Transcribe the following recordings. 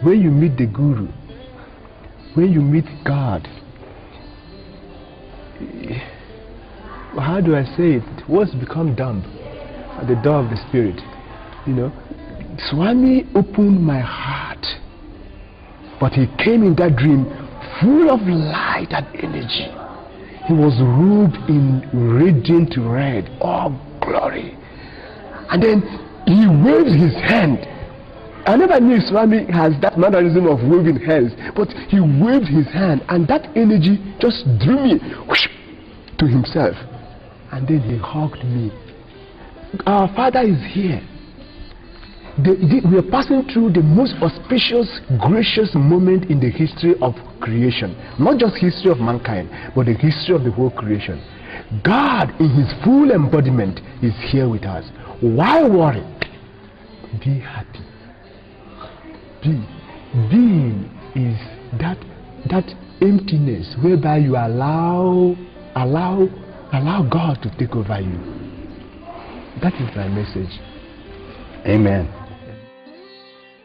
when you meet the Guru, when you meet God, how do I say it? Words become dumb at the door of the spirit. You know, Swami opened my heart, but he came in that dream full of light and energy. He was robed in radiant red, all glory. And then he waved his hand. I never knew Swami has that mannerism of waving hands, but he waved his hand, and that energy just drew me whoosh, to himself. And then he hugged me. Our Father is here. We are passing through the most auspicious, gracious moment in the history of creation. Not just history of mankind, but the history of the whole creation. God in his full embodiment is here with us. Why worry? Be happy. Being is that emptiness whereby you allow God to take over you. That is my message. Amen.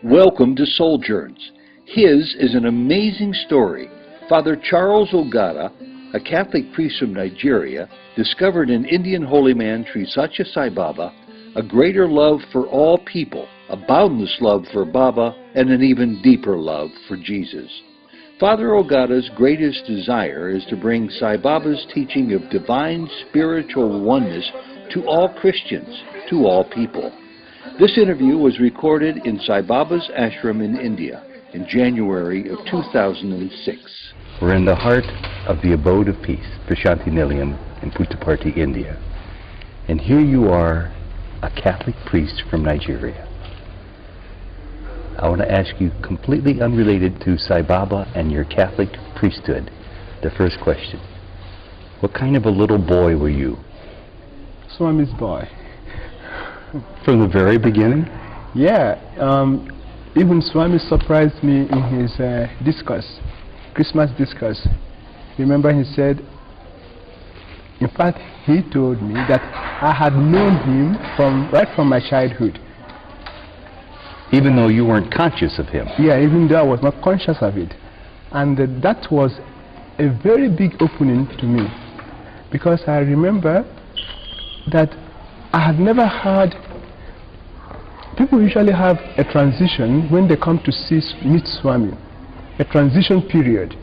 Welcome to Sojourns. His is an amazing story. Father Charles Ogada, a Catholic priest from Nigeria, discovered in Indian holy man Sri Sathya Sai Baba a greater love for all people, a boundless love for Baba, and an even deeper love for Jesus. Father Ogada's greatest desire is to bring Sai Baba's teaching of divine spiritual oneness to all Christians, to all people. This interview was recorded in Sai Baba's ashram in India in January of 2006. We're in the heart of the abode of peace, Prashanti Nilayam in Puttaparthi, India. And here you are, a Catholic priest from Nigeria. I want to ask you, completely unrelated to Sai Baba and your Catholic priesthood, the first question. What kind of a little boy were you? Swami's boy. From the very beginning? Yeah. Even Swami surprised me in his discourse, Christmas discourse. Remember, he said, in fact, he told me that I had known him right from my childhood. Even though you weren't conscious of him? Yeah, even though I was not conscious of it. And that was a very big opening to me, because I remember that I had never heard. People usually have a transition when they come to meet Swami, a transition period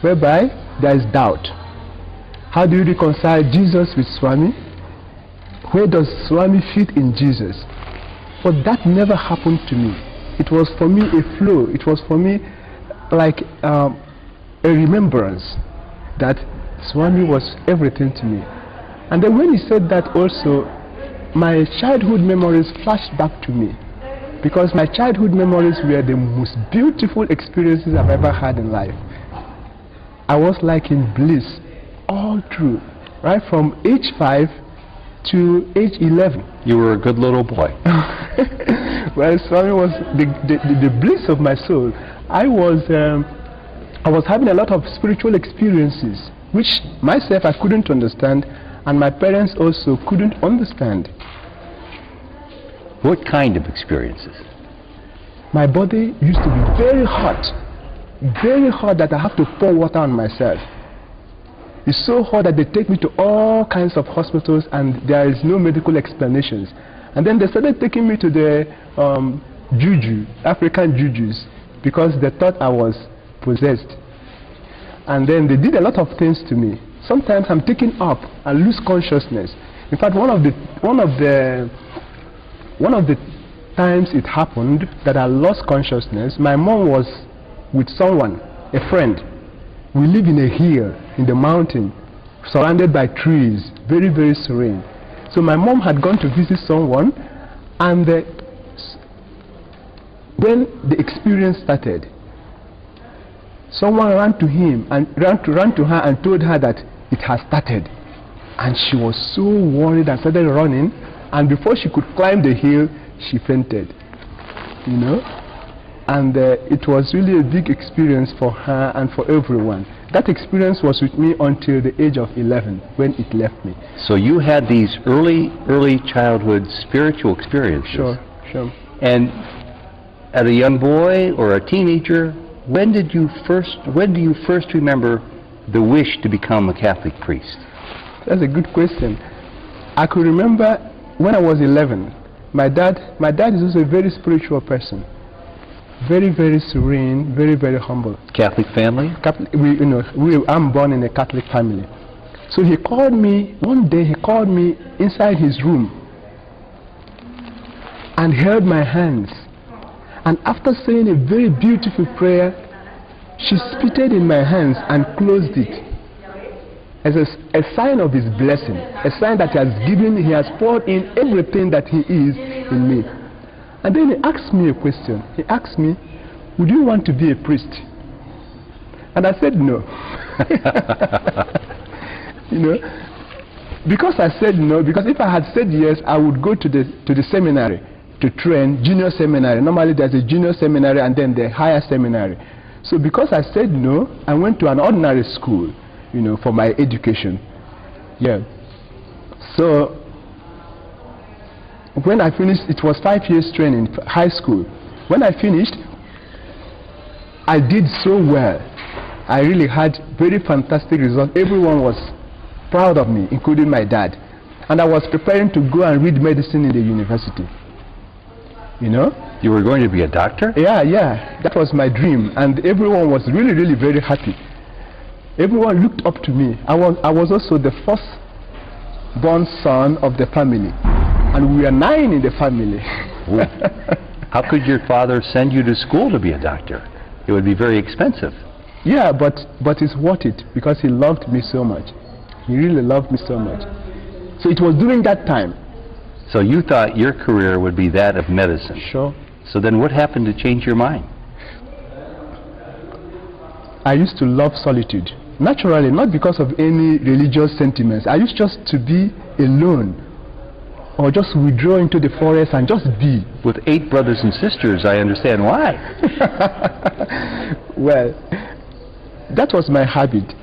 whereby there is doubt. How do you reconcile Jesus with Swami? Where does Swami fit in Jesus? But that never happened to me. It was for me a flow. It was for me like a remembrance that Swami was everything to me. And then when he said that also, my childhood memories flashed back to me, because my childhood memories were the most beautiful experiences I've ever had in life. I was like in bliss all through, right from age 5 to age 11. You were a good little boy. Well, Swami was the bliss of my soul. I was having a lot of spiritual experiences, which myself I couldn't understand, and my parents also couldn't understand. What kind of experiences? My body used to be very hot that I have to pour water on myself. It's so hot that they take me to all kinds of hospitals and there is no medical explanations. And then they started taking me to the juju, African jujus, because they thought I was possessed. And then they did a lot of things to me. Sometimes I'm taken up and lose consciousness. In fact, one of the times it happened that I lost consciousness, my mom was with someone, a friend. We live in a hill in the mountain, surrounded by trees, very, very serene. So my mom had gone to visit someone, and when the experience started, someone ran to him and ran to her and told her that it has started. And she was so worried and started running, and before she could climb the hill, she fainted. You know? And it was really a big experience for her and for everyone. That experience was with me until the age of 11, when it left me. So you had these early childhood spiritual experiences. Sure. And At a young boy or a teenager, when do you first remember the wish to become a Catholic priest? That's a good question. I could remember when I was 11. My dad is also a very spiritual person. Very, very serene, very, very humble. Catholic family? I'm born in a Catholic family. So he called me, one day he called me inside his room and held my hands. And after saying a very beautiful prayer, she spitted in my hands and closed it as a sign of his blessing, a sign that he has poured in everything that he is in me. And then he asked me a question. He asked me, would you want to be a priest? And I said no. Because I said no, because if I had said yes, I would go to the seminary to train, junior seminary. Normally there's a junior seminary and then the higher seminary. So because I said no, I went to an ordinary school, for my education. Yeah. So when I finished, it was 5 years training, high school. When I finished, I did so well. I really had very fantastic results. Everyone was proud of me, including my dad. And I was preparing to go and read medicine in the university. You were going to be a doctor? Yeah. That was my dream. And everyone was really, really very happy. Everyone looked up to me. I was also the first born son of the family. And we are 9 in the family. How could your father send you to school to be a doctor? It would be very expensive. Yeah, but it's worth it because he loved me so much. He really loved me so much. So it was during that time. So you thought your career would be that of medicine? Sure. So then what happened to change your mind? I used to love solitude. Naturally, not because of any religious sentiments. I used just to be alone, or just withdraw into the forest and just be. With 8 brothers and sisters, I understand why. Well, that was my habit.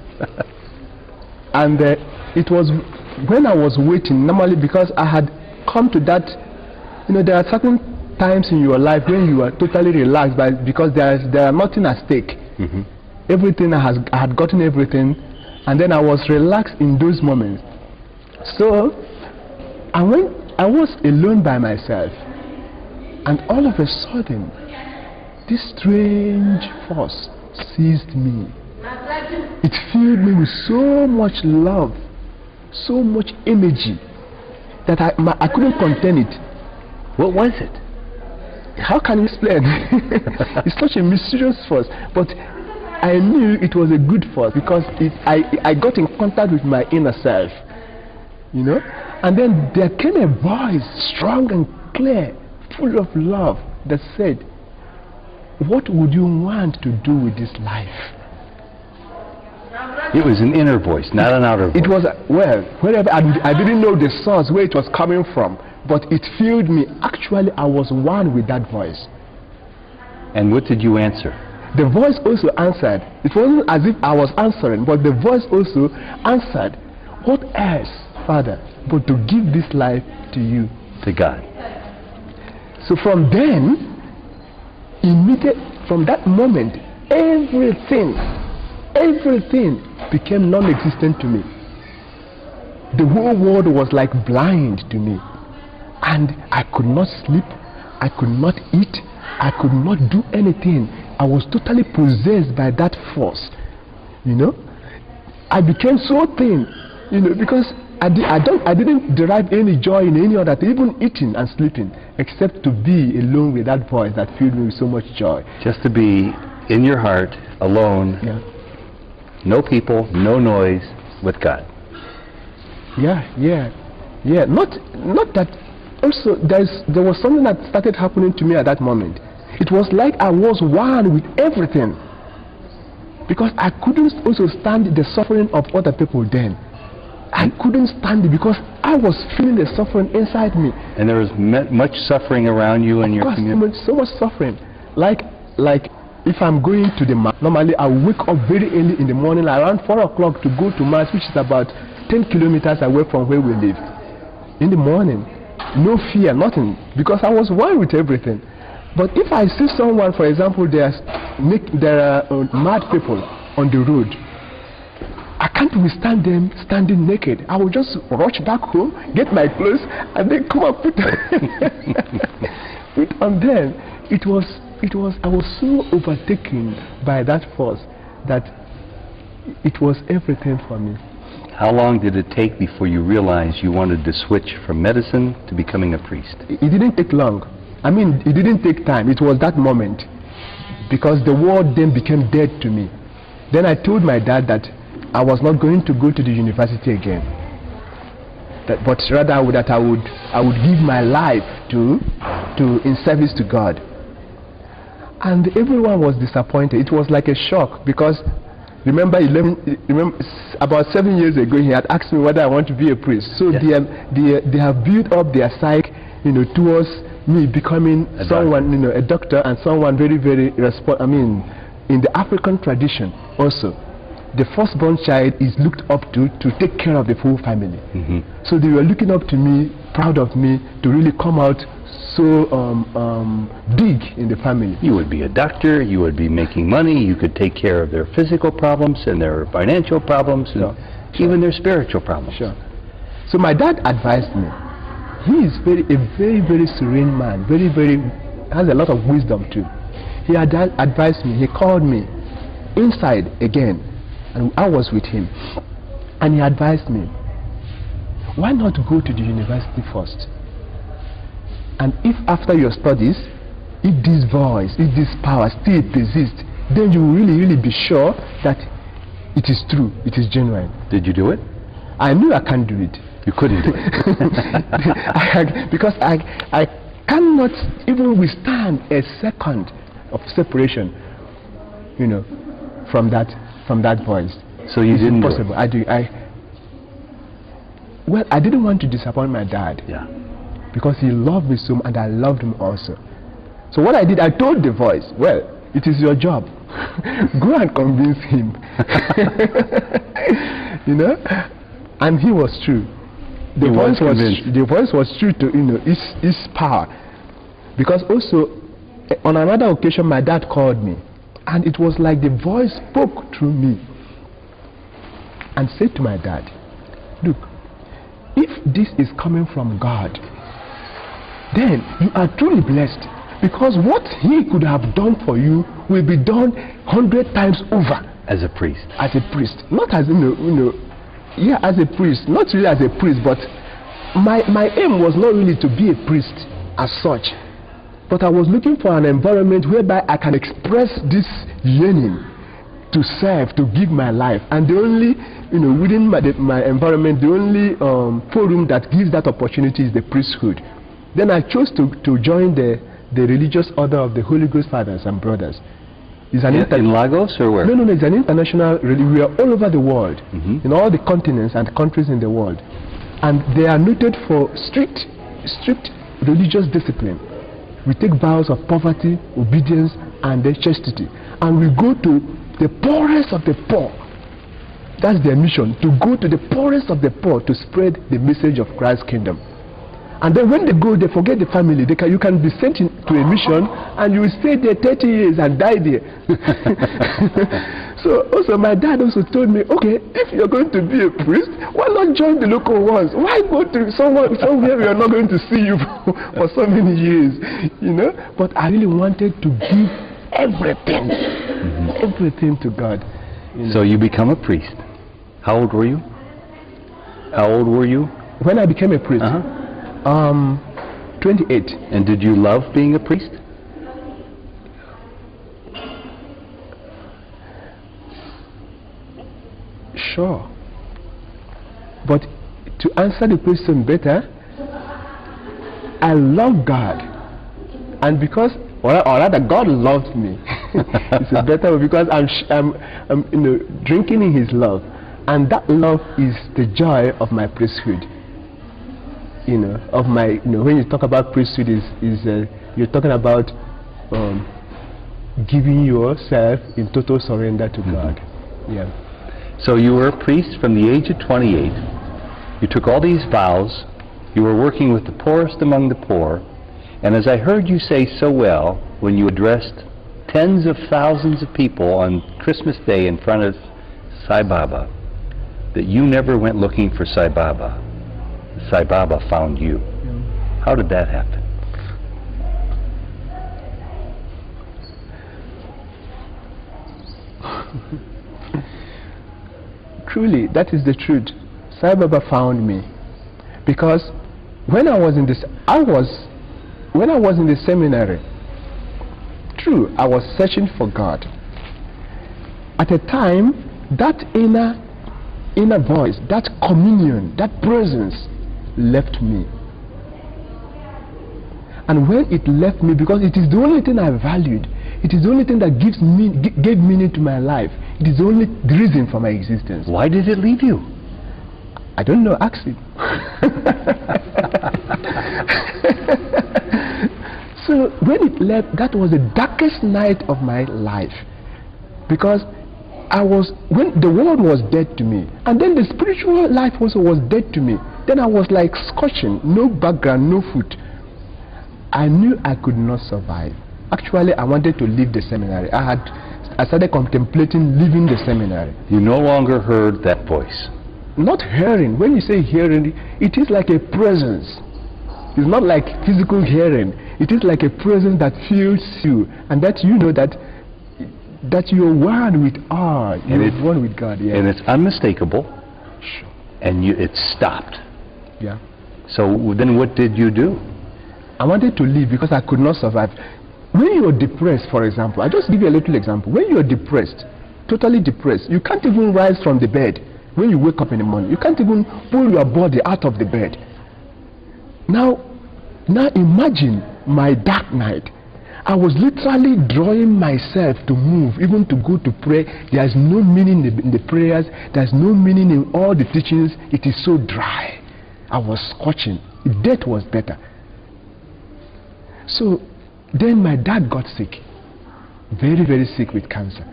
And it was when I was waiting, normally because I had come to that, there are certain times in your life when you are totally relaxed because there are nothing at stake. Mm-hmm. Everything, I had gotten everything, and then I was relaxed in those moments. So, and when I was alone by myself, and all of a sudden, this strange force seized me. It filled me with so much love, so much energy, that I couldn't contain it. What was it? How can you explain? It's such a mysterious force, but I knew it was a good force because I got in contact with my inner self, and then there came a voice, strong and clear, full of love, that said, what would you want to do with this life? It was an inner voice, not an outer voice. It was, wherever, I didn't know the source, where it was coming from, but it filled me. Actually, I was one with that voice. And what did you answer? The voice also answered. It wasn't as if I was answering, but the voice also answered, what else, Father, but to give this life to you? To God. So from then, from that moment, everything became non-existent to me. The whole world was like blind to me. And I could not sleep, I could not eat, I could not do anything. I was totally possessed by that force. I became so thin, because I didn't derive any joy in any other thing, even eating and sleeping, except to be alone with that voice that filled me with so much joy. Just to be in your heart, alone, no people, no noise, with God. Yeah. Not that. Also, there was something that started happening to me at that moment. It was like I was one with everything, because I couldn't also stand the suffering of other people then. I couldn't stand it because I was feeling the suffering inside me. And there was much suffering around you and your community? So much suffering. Like if I'm going to the mass, normally I wake up very early in the morning, around 4 o'clock, to go to mass, which is about 10 kilometers away from where we lived. In the morning, no fear, nothing, because I was one with everything. But if I see someone, for example, there are mad people on the road, I can't withstand them standing naked. I will just rush back home, get my clothes, and then come and put on them. I was so overtaken by that force that it was everything for me. How long did it take before you realized you wanted to switch from medicine to becoming a priest? It didn't take long. I mean, it didn't take time. It was that moment, because the world then became dead to me. Then I told my dad that I was not going to go to the university again, but rather I would give my life in service to God. And everyone was disappointed. It was like a shock, because remember about 7 years ago he had asked me whether I want to be a priest. So yes, they have built up their psyche, towards me becoming someone, a doctor, and someone very, very in the African tradition also, the firstborn child is looked up to take care of the full family. So they were looking up to me, proud of me, to really come out so big in the family. You would be a doctor, you would be making money, you could take care of their physical problems and their financial problems, and even their spiritual problems. Sure. So my dad advised me. He is a very, very serene man, has a lot of wisdom too. He had advised me. He called me inside again, and I was with him, and he advised me, why not go to the university first? And if after your studies, if this voice, if this power still persists, then you will really, really be sure that it is true, it is genuine. Did you do it? I knew I can't do it. You couldn't do it. Because I cannot even withstand a second of separation, from that voice. So you didn't do it? Well, I didn't want to disappoint my dad. Yeah. Because he loved me so much, and I loved him also. So what I did, I told the voice, well, it is your job. Go and convince him. And he was true. The voice was true to his power. Because also on another occasion my dad called me, and it was like the voice spoke through me and said to my dad, look, if this is coming from God, then you are truly blessed, because what he could have done for you will be done 100 times over. As a priest. As a priest, not as as a priest, not really as a priest, but my aim was not really to be a priest as such, but I was looking for an environment whereby I can express this yearning to serve, to give my life. And the only, within my environment, the only forum that gives that opportunity is the priesthood. Then I chose to join the religious order of the Holy Ghost Fathers and Brothers. It's an in Lagos or where? No, it's an international. We are all over the world, in all the continents and countries in the world, and they are noted for strict religious discipline. We take vows of poverty, obedience, and chastity, and we go to the poorest of the poor. That's their mission, to go to the poorest of the poor to spread the message of Christ's kingdom. And then when they go, they forget the family. You can be sent to a mission and you will stay there 30 years and die there. So also my dad also told me, okay, if you're going to be a priest, why not join the local ones? Why go to somewhere we are not going to see you for so many years, But I really wanted to give everything, everything to God. So you become a priest. How old were you? When I became a priest? 28. And did you love being a priest? Sure. But to answer the question better, I love God. And because, or rather God loved me. It's a better way, because I'm drinking in his love. And that love is the joy of my priesthood. When you talk about priesthood, you're talking about giving yourself in total surrender to God. Yeah. So you were a priest from the age of 28. You took all these vows. You were working with the poorest among the poor, And as I heard you say so well, when you addressed tens of thousands of people on Christmas Day in front of Sai Baba, that you never went looking for Sai Baba. Sai Baba found you. How did that happen? Truly, that is the truth. Sai Baba found me, because when I was in the seminary, true, I was searching for God. At a time, that inner voice, that communion, that presence left me. And when it left me, because it is the only thing I valued, it is the only thing that gave meaning to my life, it is the reason for my existence. Why did it leave you? I don't know, ask it. So when it left, that was the darkest night of my life, because when the world was dead to me, and then the spiritual life also was dead to me, then I was like scorching, no background, no food. I knew I could not survive. Actually, I wanted to leave the seminary. I started contemplating leaving the seminary. You no longer heard that voice. Not hearing. When you say hearing, it is like a presence. It's not like physical hearing. It is like a presence that fills you, and that you know that you're one with God. You're one with God. Yeah. And it's unmistakable. Sure. And it stopped. Yeah. So then what did you do? I wanted to leave because I could not survive. When you're depressed, for example, I'll just give you a little example. When you're depressed, totally depressed, you can't even rise from the bed. When you wake up in the morning, you can't even pull your body out of the bed. Now imagine my dark night. I was literally drawing myself to move, even to go to pray. There's no meaning in the prayers. There's no meaning in all the teachings. It is so dry. I was scorching. Death was better. So then my dad got sick, very, very sick with cancer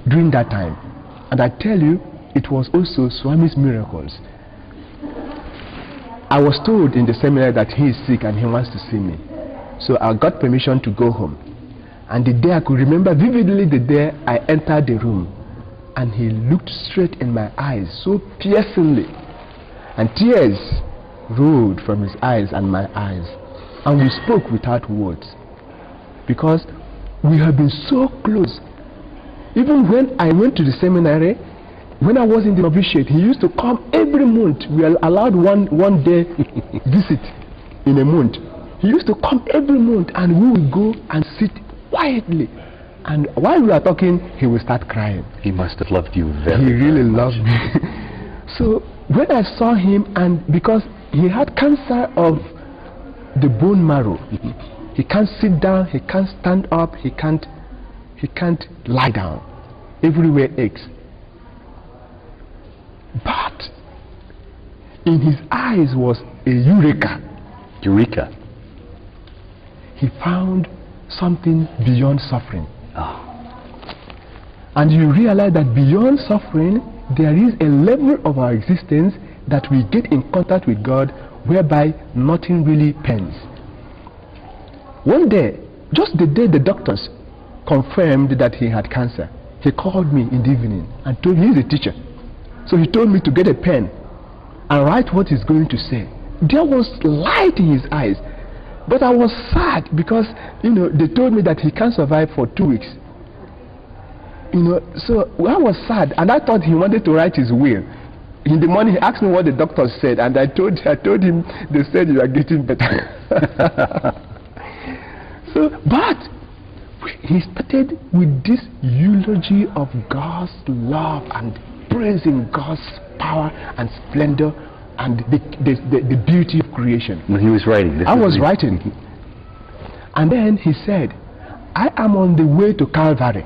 during that time. And I tell you, it was also Swami's miracles. I was told in the seminary that he is sick and he wants to see me. So I got permission to go home. And the day, I could remember vividly the day I entered the room, and he looked straight in my eyes so piercingly, and tears rolled from his eyes and my eyes. And we spoke without words, because we have been so close. Even when I went to the seminary, when I was in the novitiate, he used to come every month. We are allowed one day visit in a month. He used to come every month, and we would go and sit quietly. And while we are talking, he will start crying. He must have loved you very much. He really loved me. So when I saw him, and because he had cancer of the bone marrow, he can't sit down, he can't stand up, he can't lie down. Everywhere aches. But in his eyes was a eureka. Eureka. He found something beyond suffering. Oh. And you realize that beyond suffering, there is a level of our existence that we get in contact with God, whereby nothing really pains. One day, just the day the doctors confirmed that he had cancer, he called me in the evening and told me, he's a teacher, so he told me to get a pen and write what he's going to say. There was light in his eyes, but I was sad because, they told me that he can't survive for 2 weeks. So I was sad, and I thought he wanted to write his will. In the morning, he asked me what the doctors said, and I told him they said you are getting better. But he started with this eulogy of God's love and praising God's power and splendor and the beauty of creation. When he was writing, I was writing, and then he said, "I am on the way to Calvary.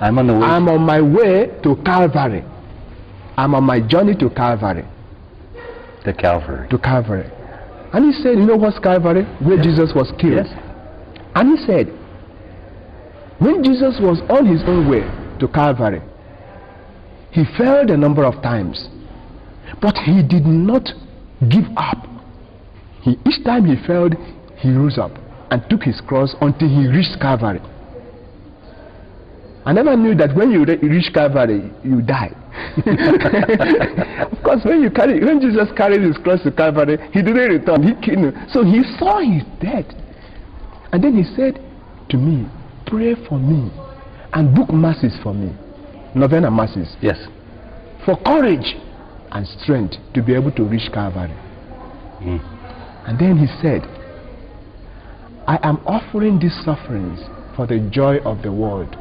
I'm on my way to Calvary. I'm on my journey to Calvary." To Calvary. To Calvary. And he said, you know what's Calvary? Where Jesus was killed. Yes. And he said, when Jesus was on his own way to Calvary, he failed a number of times, but he did not give up. Each time he failed, he rose up and took his cross until he reached Calvary. I never knew that when you reach Calvary, you die. Of course, when Jesus carried his cross to Calvary, he didn't return. So he saw his death. And then he said to me, pray for me and book masses for me. Novena masses. Yes. For courage and strength to be able to reach Calvary. And then he said, I am offering these sufferings for the joy of the world.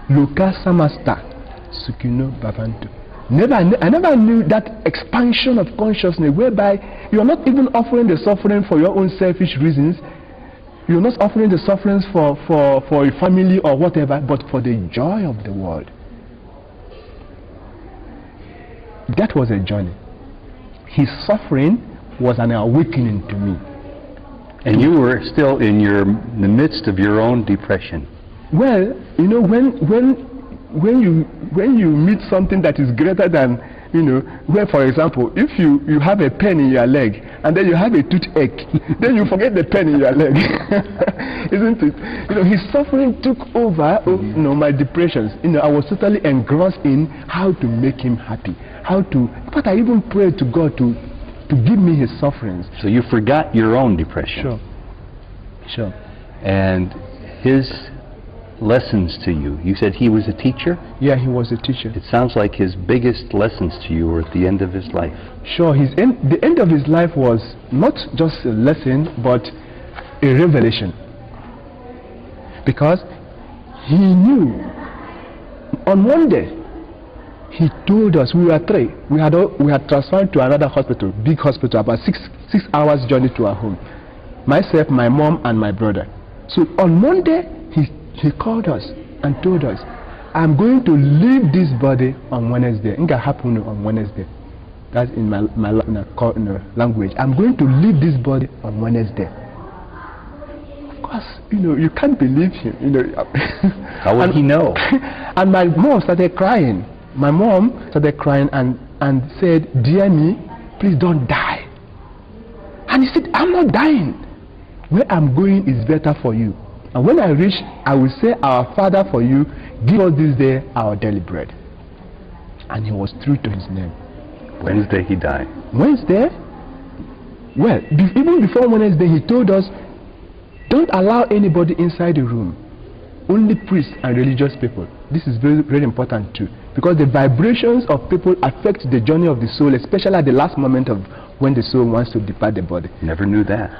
Luka samasta sukino bhavantu. I never knew that expansion of consciousness whereby you are not even offering the suffering for your own selfish reasons. You are not offering the sufferings for a family or whatever, but for the joy of the world. That was a journey. His suffering was an awakening to me. And you were still in the midst of your own depression. Well, you know, when you meet something that is greater than, you know, where, for example, if you have a pain in your leg and then you have a toothache, then you forget the pain in your leg, isn't it? You know, his suffering took over, you know, my depressions. You know, I was totally engrossed in how to make him happy, but I even prayed to God to give me his sufferings. So you forgot your own depression. Sure. And his lessons to you. You said he was a teacher? Yeah, he was a teacher. It sounds like his biggest lessons to you were at the end of his life. Sure, the end of his life was not just a lesson, but a revelation. Because he knew on one day, he told us, we were three. We had transferred to another hospital, big hospital, about six hours journey to our home. Myself, my mom, and my brother. So on Monday, he called us and told us, I'm going to leave this body on Wednesday. It can happen on Wednesday. That's in my language. I'm going to leave this body on Wednesday. Of course, you know, you can't believe him. You know. How would he know? And my mom started crying. My mom started crying and said, dear me, please don't die. And he said, I'm not dying. Where I'm going is better for you. And when I reach, I will say, our Father, for you, give us this day our daily bread. And he was true to his name. Wednesday he died. Wednesday? Well, even before Wednesday, he told us, don't allow anybody inside the room. Only priests and religious people. This is very, very important too. Because the vibrations of people affect the journey of the soul, especially at the last moment of when the soul wants to depart the body. Never knew that.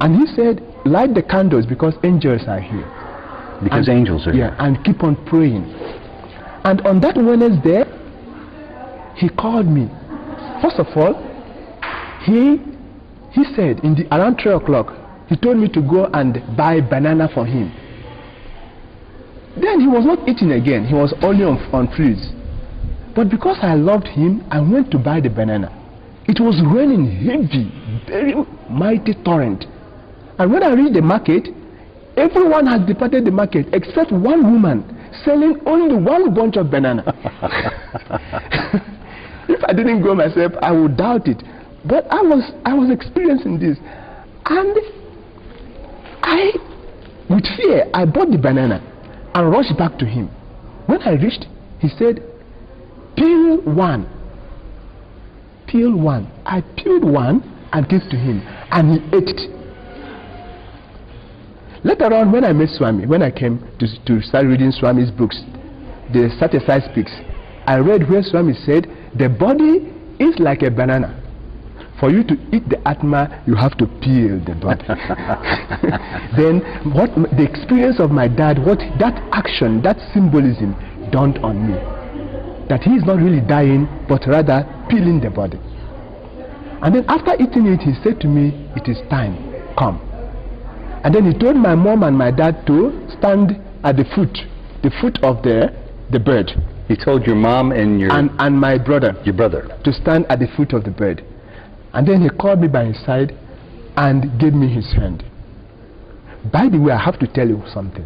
And he said, light the candles because angels are here. Because angels are here. Yeah, and keep on praying. And on that Wednesday, he called me. First of all, he said around 3 o'clock, he told me to go and buy banana for him. Then he was not eating again. He was only on fruits. But because I loved him, I went to buy the banana. It was raining heavy, very mighty torrent. And when I reached the market, everyone had departed the market except one woman selling only one bunch of banana. If I didn't go myself, I would doubt it. But I was experiencing this. And with fear, I bought the banana and rushed back to him. When I reached, he said, peel one. Peel one. I peeled one and gave to him, and he ate it. Later on, when I met Swami, when I came to start reading Swami's books, the Sathya Sai speaks, I read where Swami said, the body is like a banana. For you to eat the Atma, you have to peel the body. Then the experience of my dad, that action, that symbolism dawned on me. That he is not really dying, but rather peeling the body. And then after eating it, he said to me, it is time, come. And then he told my mom and my dad to stand at the foot of the bed. He told your mom and and my brother, your brother, to stand at the foot of the bed. And then he called me by his side and gave me his hand. By the way, I have to tell you something.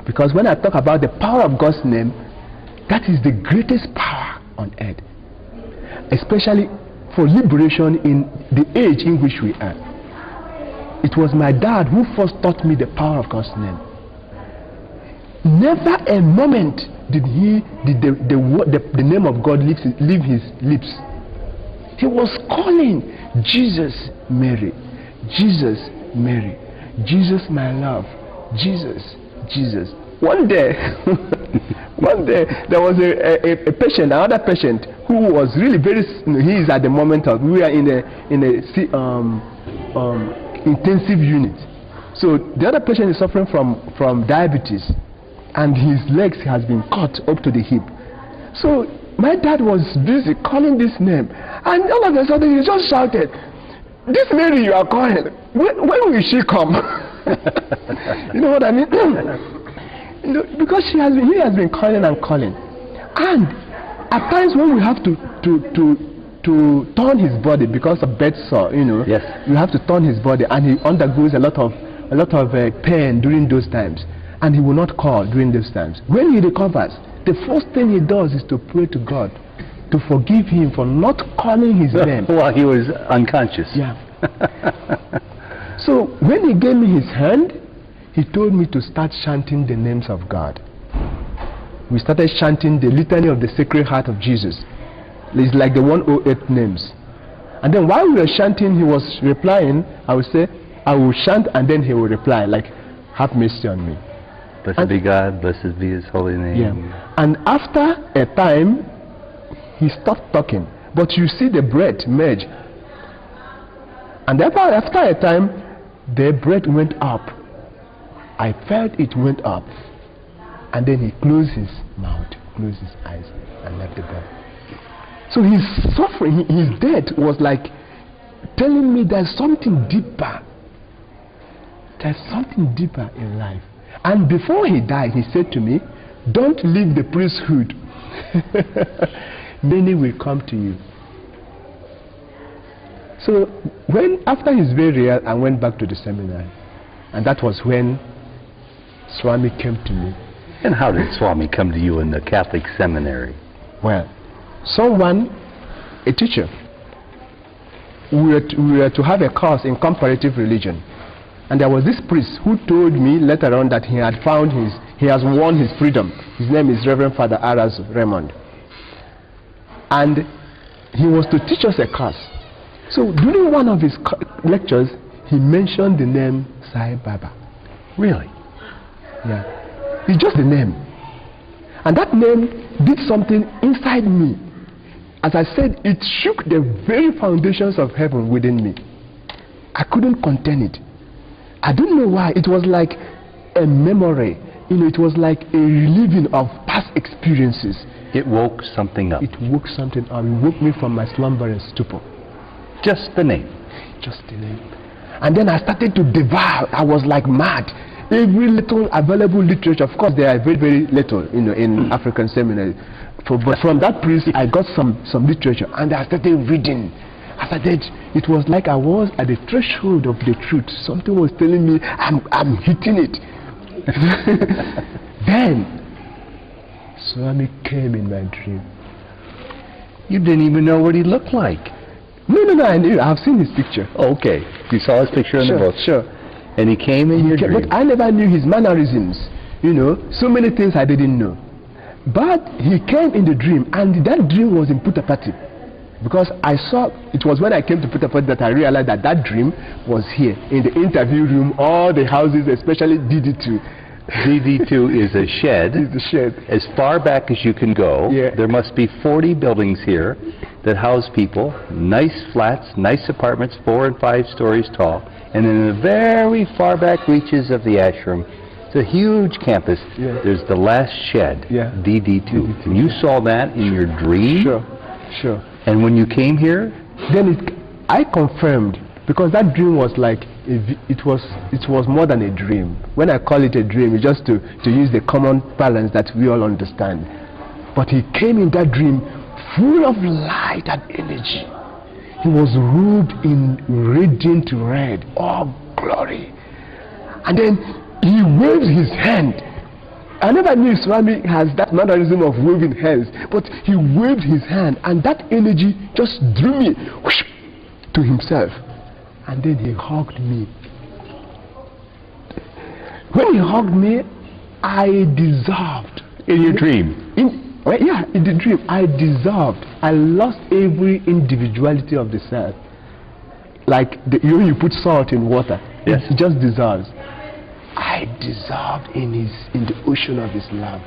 Because when I talk about the power of God's name, that is the greatest power on earth. Especially for liberation in the age in which we are. it was my dad who first taught me the power of God's name. Never a moment did the name of God leave his lips. He was calling Jesus, Mary, Jesus, Mary, Jesus, my love, Jesus, Jesus. One day, there was a patient, another patient, who was really very. He is at the moment of. We are in a intensive unit. So the other patient is suffering from diabetes, and his legs has been cut up to the hip. So my dad was busy calling this name, and all of a sudden he just shouted, "This Mary you are calling, when will she come?" You know what I mean? You know, because he has been calling and calling, and at times when we have to turn his body because of bed sore, you know, yes, you have to turn his body, and he undergoes a lot of pain during those times, and he will not call during those times. When he recovers, the first thing he does is to pray to God to forgive him for not calling his name while he was unconscious. Yeah. So when he gave me his hand, he told me to start chanting the names of God. We started chanting the litany of the Sacred Heart of Jesus. It's like the 108 names. And then while we were chanting, he was replying. I would say, I will chant, and then he will reply, like, "Have mercy on me." Blessed be God, blessed be his holy name. Yeah. And after a time, he stopped talking. But you see the breath merge. And after a time, the breath went up. I felt it went up. And then he closed his mouth, closed his eyes, and left the body. So his suffering, his death was like telling me there's something deeper. There's something deeper in life. And before he died, he said to me, "Don't leave the priesthood. Many will come to you." So after his burial, I went back to the seminary. And that was when Swami came to me. And how did Swami come to you in the Catholic seminary? Well, a teacher, we were to have a course in comparative religion. And there was this priest who told me later on that he has won his freedom. His name is Reverend Father Aras Raymond. And he was to teach us a course. So during one of his lectures, he mentioned the name Sai Baba. Really? Yeah. It's just the name. And that name did something inside me. As I said, it shook the very foundations of heaven within me. I couldn't contain it. I don't know why. It was like a memory. You know, it was like a reliving of past experiences. It woke something up. It woke something up. It woke me from my slumber and stupor. Just the name. Just the name. And then I started to devour. I was like mad. Every little available literature. Of course, there are very, very little, you know, in African seminary. But from that priest, I got some literature, and I started reading. It was like I was at the threshold of the truth. Something was telling me, I'm hitting it. Then, Swami came in my dream. You didn't even know what he looked like. No, I knew. I've seen his picture. Okay. You saw his picture in the book? Sure. And he came in your dream. But I never knew his mannerisms. You know, so many things I didn't know. But he came in the dream, and that dream was in Puttapati. Because I saw, it was when I came to Puttapati that I realized that dream was here, in the interview room, all the houses, especially DD2. DD2 is a shed. It's the shed. As far back as you can go. Yeah. There must be 40 buildings here that house people, nice flats, nice apartments, 4 and 5 stories tall. And in the very far back reaches of the ashram, it's a huge campus. Yeah. There's the last shed, yeah. DD2. And you saw that in your dream? Sure. And when you came here? Then I confirmed, because that dream was like, it was more than a dream. When I call it a dream, it's just to use the common parlance that we all understand. But he came in that dream full of light and energy. He was robed in radiant red, all glory. And then he waved his hand. I never knew Swami has that mannerism of waving hands, but he waved his hand, and that energy just drew me whoosh, to himself. And then he hugged me When he hugged me, I dissolved. In your dream? Yeah, in the dream, I dissolved. I lost every individuality of the self. Like you put salt in water, yes, it just dissolves. I dissolved in the ocean of his love.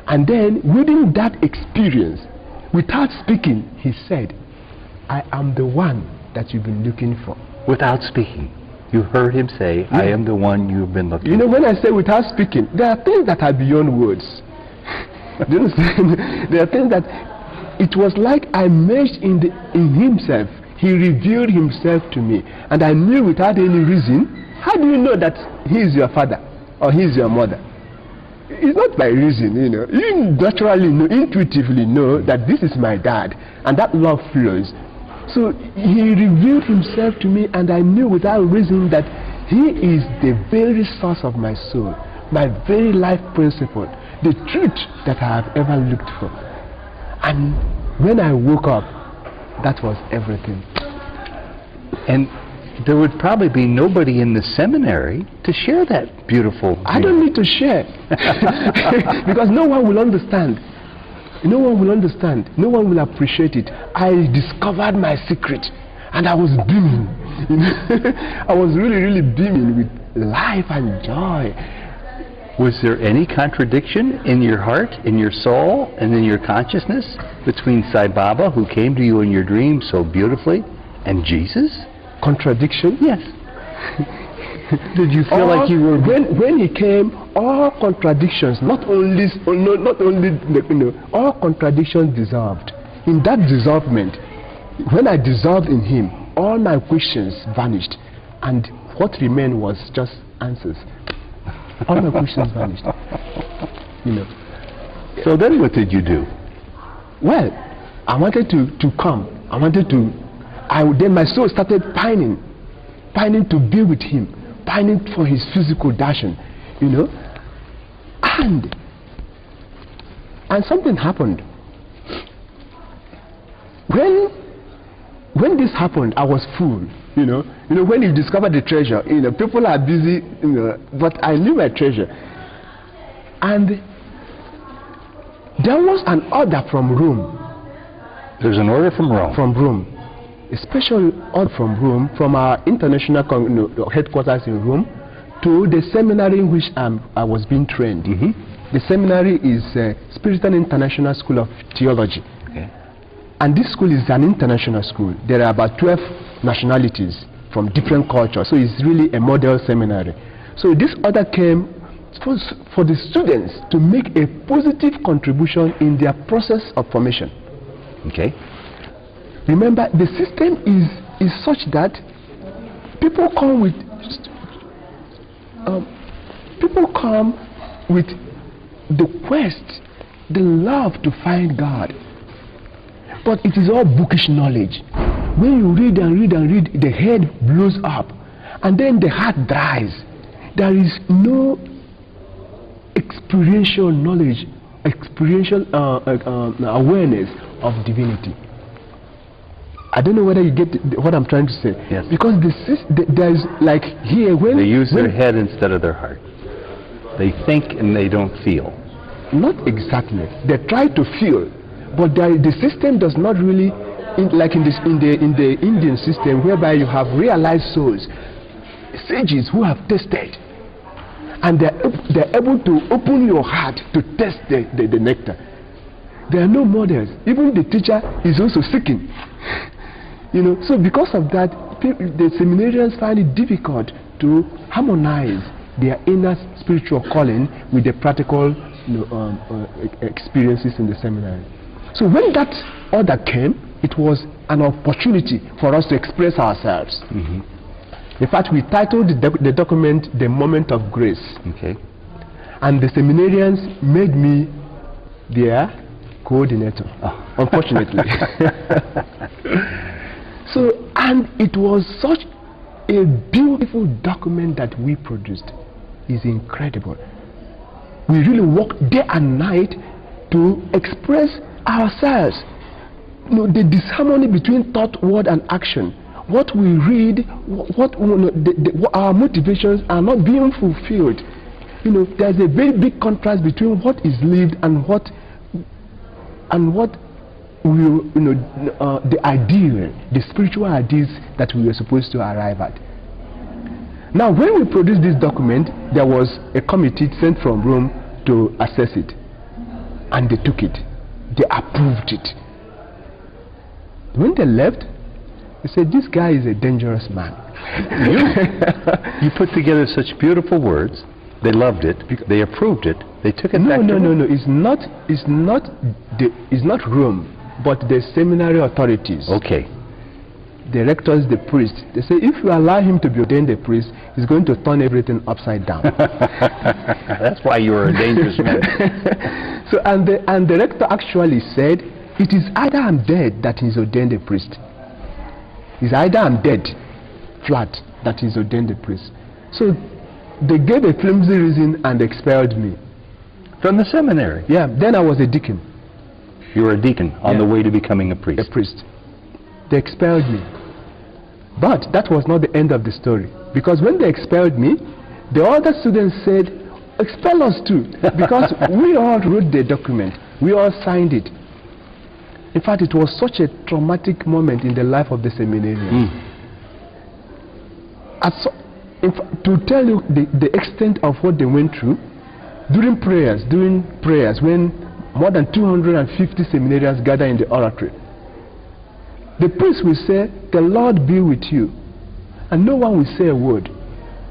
And then within that experience, without speaking, he said, I am the one that you've been looking for. Without speaking, you heard him say, I am the one you've been looking for. You know, when I say without speaking, there are things that are beyond words. Do you understand? There are things that it was like I merged in himself. He revealed himself to me, and I knew without any reason. How do you know that he is your father or he is your mother? It's not by reason, you know. You naturally know, intuitively know that this is my dad, and that love flows. So he revealed himself to me, and I knew without reason that he is the very source of my soul, my very life principle, the truth that I have ever looked for. And when I woke up, that was everything. And there would probably be nobody in the seminary to share that beautiful dream. I don't need to share. Because no one will understand. No one will understand. No one will appreciate it. I discovered my secret, and I was beaming. I was really, really beaming with life and joy. Was there any contradiction in your heart, in your soul, and in your consciousness between Sai Baba, who came to you in your dream so beautifully, and Jesus? Contradiction? Yes. Did you feel like you were... When he came, all contradictions, not only all contradictions dissolved. In that dissolvement, when I dissolved in him, all my questions vanished, and what remained was just answers. All my questions vanished. You know. So then what did you do? Well, I wanted to come. Then my soul started pining to be with him, pining for his physical darshan, you know. And something happened. When this happened, I was full, you know. You know, when you discover the treasure, you know, people are busy, you know, but I knew my treasure. And there was an order from Rome. There's an order from Rome? From Rome. A special order from Rome, from our international headquarters in Rome, to the seminary in which I was being trained. Mm-hmm. The seminary is Spiritan International School of Theology. Okay. And this school is an international school. There are about 12 nationalities from different cultures. So it's really a model seminary. So this order came for the students to make a positive contribution in their process of formation. Okay. Remember, the system is such that people come with the quest, the love to find God. But it is all bookish knowledge. When you read and read and read, the head blows up, and then the heart dries. There is no experiential knowledge, experiential awareness of divinity. I don't know whether you get what I'm trying to say. Yes. Because there's like here when they use their head instead of their heart. They think and they don't feel. Not exactly. They try to feel, but the system does not really, like in the Indian system, whereby you have realized souls, sages who have tested, and they're able to open your heart to test the nectar. There are no models. Even the teacher is also seeking. You know, so because of that, the seminarians find it difficult to harmonize their inner spiritual calling with the practical experiences in the seminary. So when that order came, it was an opportunity for us to express ourselves. Mm-hmm. In fact, we titled the document "The Moment of Grace." Okay. And the seminarians made me their coordinator, unfortunately. So, and it was such a beautiful document that we produced. It's incredible. We really worked day and night to express ourselves. You know, the disharmony between thought, word, and action what we read, our motivations are not being fulfilled. You know, there's a very big contrast between what is lived and what we, the ideal, the spiritual ideals that we were supposed to arrive at. Now, when we produced this document, there was a committee sent from Rome to assess it, and they took it. They approved it. When they left, they said, "This guy is a dangerous man." You put together such beautiful words. They loved it. They approved it. They took it back to Rome. No. It's not Rome, but the seminary authorities. Okay. The rectors, the priests. They say, if you allow him to be ordained a priest, he's going to turn everything upside down. That's why you were a dangerous man. So, and the rector actually said, it is either I'm dead that he's ordained a priest. It's either I'm dead, flat, that he's ordained a priest. So they gave a flimsy reason and expelled me. From the seminary? Yeah, then I was a deacon. You were a deacon on the way to becoming a priest? A priest. They expelled me. But that was not the end of the story. Because when they expelled me, the other students said, expel us too. Because we all wrote the document. We all signed it. In fact, it was such a traumatic moment in the life of the seminarians. To tell you the extent of what they went through, during prayers, when more than 250 seminarians gather in the oratory, the priest will say, "The Lord be with you," and no one will say a word.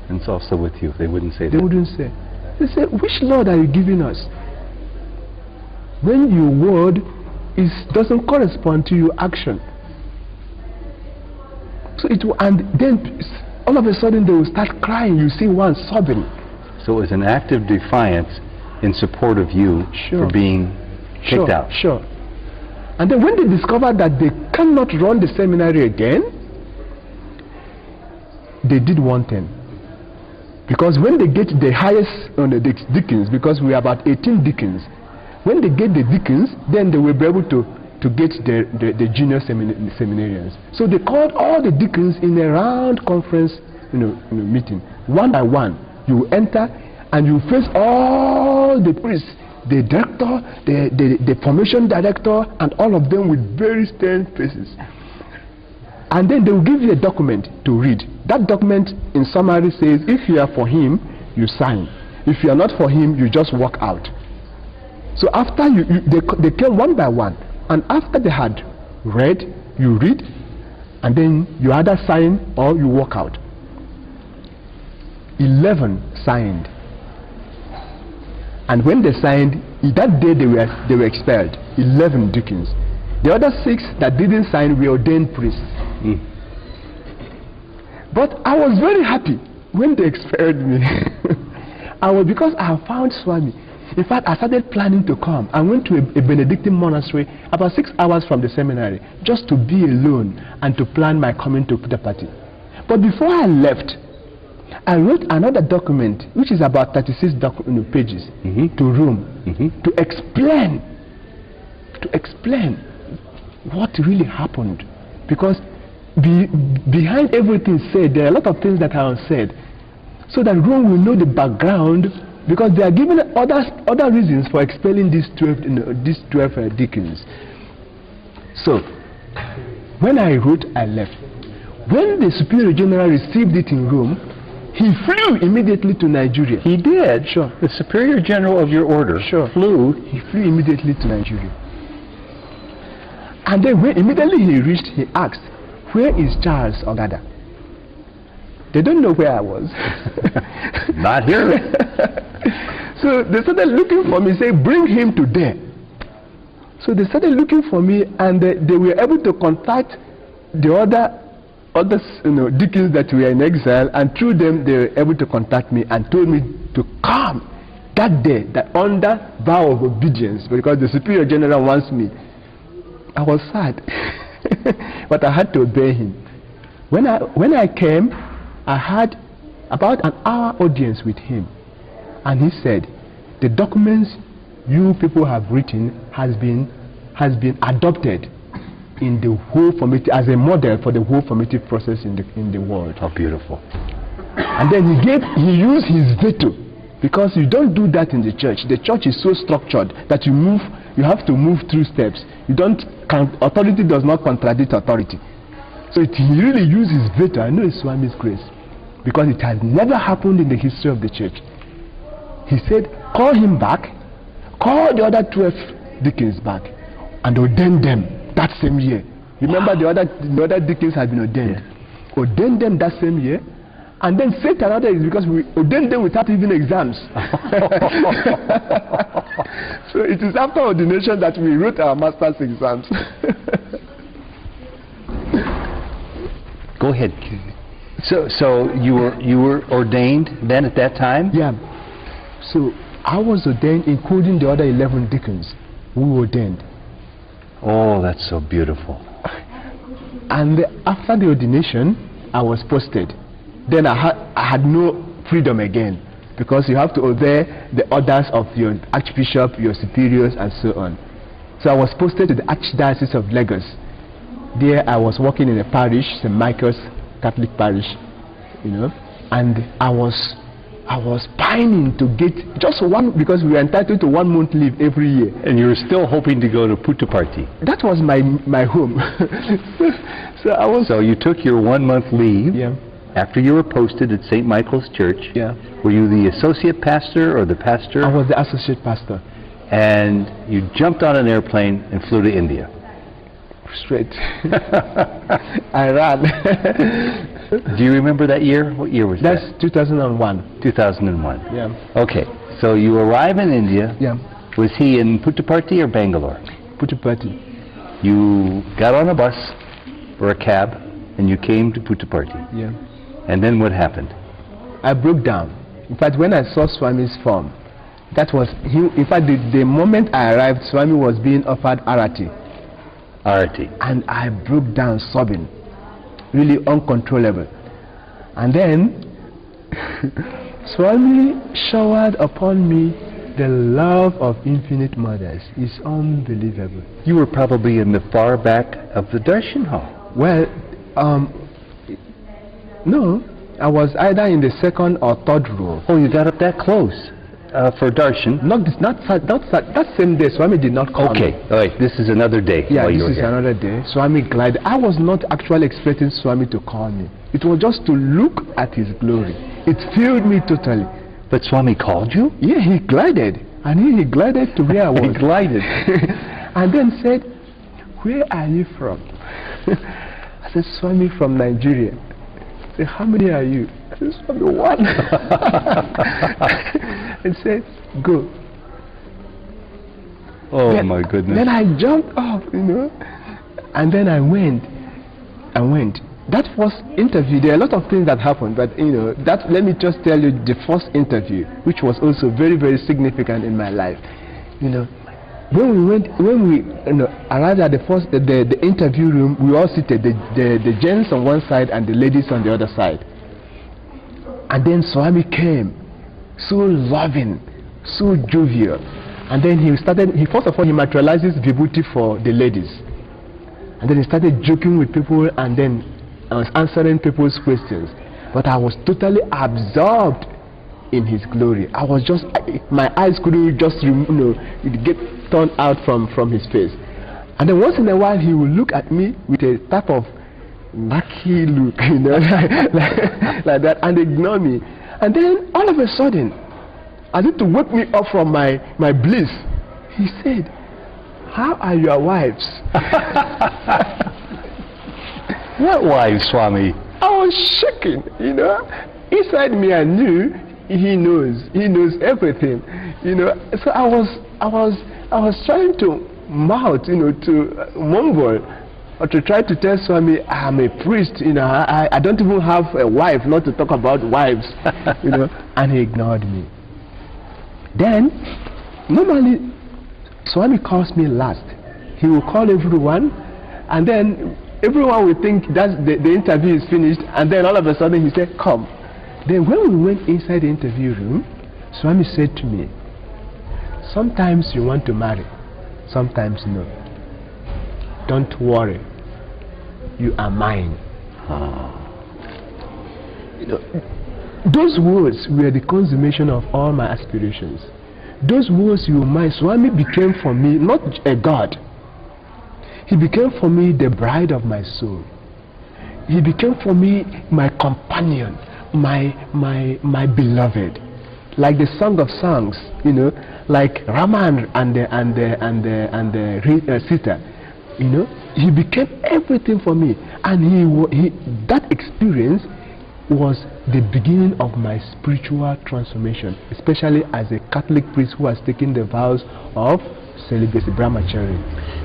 And it's also with you. They wouldn't say that. They wouldn't say. They say, "Which Lord are you giving us?" When your word doesn't correspond to your action. So and then all of a sudden they will start crying. You see one sobbing. So it was an act of defiance in support of you for being kicked out. Sure. And then when they discovered that they cannot run the seminary again, they did one thing. Because when they get the highest the deacons, because we are about 18 deacons, when they get the deacons, then they will be able to get the junior seminarians. So they called all the deacons in a round conference meeting. One by one, you enter and you face all the priests, the director, the formation director, and all of them with very stern faces. And then they will give you a document to read. That document in summary says, if you are for him, you sign. If you are not for him, you just walk out. So after they came one by one, and after they had read, you read, and then you either sign or you walk out. 11 signed. And when they signed, that day they were expelled. 11 deacons. The other 6 that didn't sign were ordained priests. But I was very happy when they expelled me. Because I found Swami. In fact, I started planning to come. I went to a Benedictine monastery about 6 hours from the seminary just to be alone and to plan my coming to Puttapati. But before I left, I wrote another document which is about 36 pages to Rome to explain what really happened. Because behind everything said, there are a lot of things that are unsaid, so that Rome will know the background, because they are given other reasons for expelling these 12 deacons. So when I wrote, I left. When the Superior General received it in Rome, he flew immediately to Nigeria. He did? Sure. The Superior General of your order He flew immediately to Nigeria. And then when immediately he reached, he asked, "Where is Charles Ogada?" They don't know where I was. Not here. So they started looking for me, say, "Bring him to there." So they started looking for me, and they were able to contact the other deacons that were in exile, and through them they were able to contact me and told me to come that day, that under vow of obedience, because the Superior General wants me. I was sad, but I had to obey him. When I came, I had about an hour audience with him, and he said, "The documents you people have written has been adopted in the whole formative, as a model for the whole formative process in the world. How beautiful. And then he used his veto, because you don't do that in the church. The church is so structured that you have to move through steps. Authority does not contradict authority. So he really used his veto. I know it's Swami's grace, because it has never happened in the history of the church. He said, call him back, call the other 12 deacons back, and ordain them that same year. Remember, the other deacons had been ordained. Yeah. Ordain them that same year, and then say to another is because we ordained them without even exams. So it is after ordination that we wrote our master's exams. Go ahead. So you were ordained then at that time? Yeah. So I was ordained, including the other 11 deacons who were ordained. Oh, that's so beautiful. And after the ordination, I was posted. Then I had no freedom again, because you have to obey the orders of your archbishop, your superiors, and so on. So I was posted to the Archdiocese of Lagos. There I was working in a parish, St. Michael's Catholic parish, and I was pining to get just one, because we were entitled to 1 month leave every year. And you were still hoping to go to Puttaparthi. That was my home. So you took your 1 month leave. Yeah. After you were posted at St. Michael's Church. Yeah. Were you the associate pastor or the pastor? I was the associate pastor. And you jumped on an airplane and flew to India. Straight. I ran. Do you remember that year? What year was that? That's 2001. 2001. Yeah. Okay. So you arrive in India. Yeah. Was he in Puttaparthi or Bangalore? Puttaparthi. You got on a bus or a cab and you came to Puttaparthi. Yeah. And then what happened? I broke down. In fact, when I saw Swami's form, that was him. In fact, the moment I arrived, Swami was being offered arati. Arati. And I broke down sobbing, really uncontrollable. And then Swami showered upon me the love of infinite mothers. It's unbelievable. You were probably in the far back of the darshan hall. Well, no, I was either in the second or third row. Oh, you got up that close for darshan? Not that same day. Swami did not come. Okay, all right. This is another day. Yeah, this is another day. Swami glided. I was not actually expecting Swami to call me. It was just to look at his glory. It filled me totally. But Swami called you? Yeah, he glided, and he glided to where I was. He glided, and then said, "Where are you from?" I said, "Swami, from Nigeria." He said, "How many are you?" I said, "Swami, 1." And said, "Go." Oh, then, my goodness. Then I jumped off, and then I went. That first interview, there are a lot of things that happened, but let me just tell you the first interview, which was also very, very significant in my life. When we arrived at the interview room, we all seated, the gents on one side and the ladies on the other side. And then Swami came, so loving, so jovial. And then first of all, he materializes vibhuti for the ladies. And then he started joking with people, and then I was answering people's questions. But I was totally absorbed in his glory. I was just, my eyes couldn't just, get turned out from his face. And then once in a while, he would look at me with a type of lucky look, like that, and ignore me. And then all of a sudden, as if to wake me up from my bliss, he said, "How are your wives?" What wives, Swami? I was shaking, Inside me, I knew he knows everything, So I was trying to mouth, to mumble, or to try to tell Swami, I'm a priest, I don't even have a wife, not to talk about wives, and he ignored me. Then, normally, Swami calls me last. He will call everyone, and then everyone will think that the interview is finished, and then all of a sudden he said, "Come." Then when we went inside the interview room, Swami said to me, "Sometimes you want to marry, sometimes no. don't worry, you are mine. You know, those words were the consummation of all my aspirations. Those words, you are mine, Swami became for me not a god. He became for me the bride of my soul. He became for me my companion, my beloved. Like the Song of Songs, you know, like Rama and Sita, you know, he became everything for me. And that experience was the beginning of my spiritual transformation, especially as a Catholic priest who has taken the vows of celibacy, brahmacharya.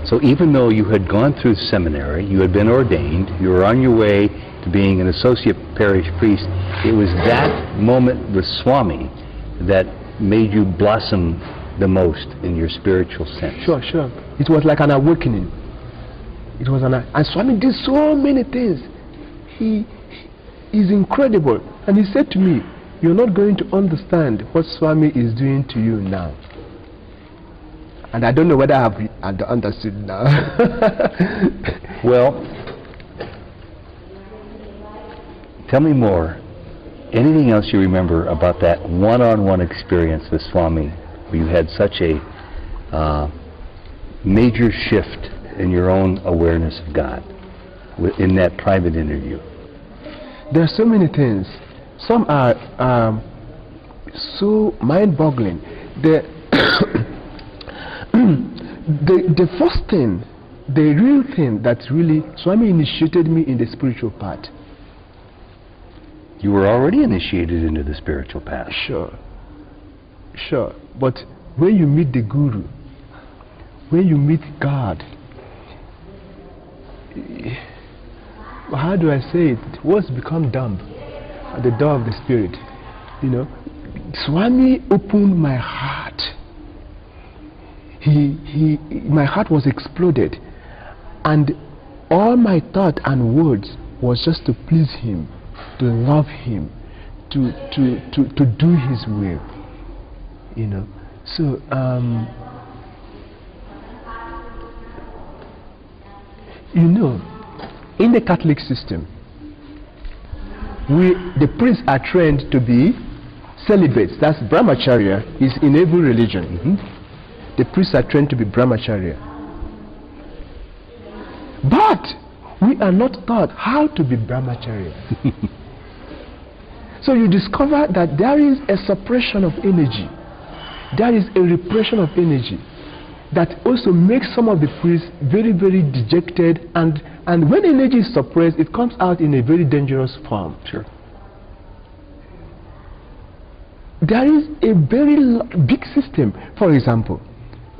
So even though you had gone through seminary, you had been ordained, you were on your way to being an associate parish priest, it was that moment with Swami that made you blossom the most in your spiritual sense. Sure. It was like an awakening. It was and Swami did so many things. He is incredible. And he said to me, you're not going to understand what Swami is doing to you now. And I don't know whether I've understood now. Well, tell me more. Anything else you remember about that one-on-one experience with Swami, where you had such a major shift in your own awareness of God in that private interview? There are so many things. Some are so mind-boggling. The first thing, the real thing that really Swami initiated me in the spiritual path. You were already initiated into the spiritual path. Sure. But when you meet the Guru, when you meet God, how do I say it? Words become dumb at the door of the spirit. You know, Swami opened my heart. My heart was exploded, and all my thought and words was just to please him, to love him, to do his will. You know, so you know, in the Catholic system, the priests are trained to be celibates. That's brahmacharya is in every religion. The priests are trained to be brahmacharya. But we are not taught how to be brahmacharya. So you discover that there is a suppression of energy. There is a repression of energy that also makes some of the priests very, very dejected, and when energy is suppressed, it comes out in a very dangerous form. Sure. There is a very big system. For example,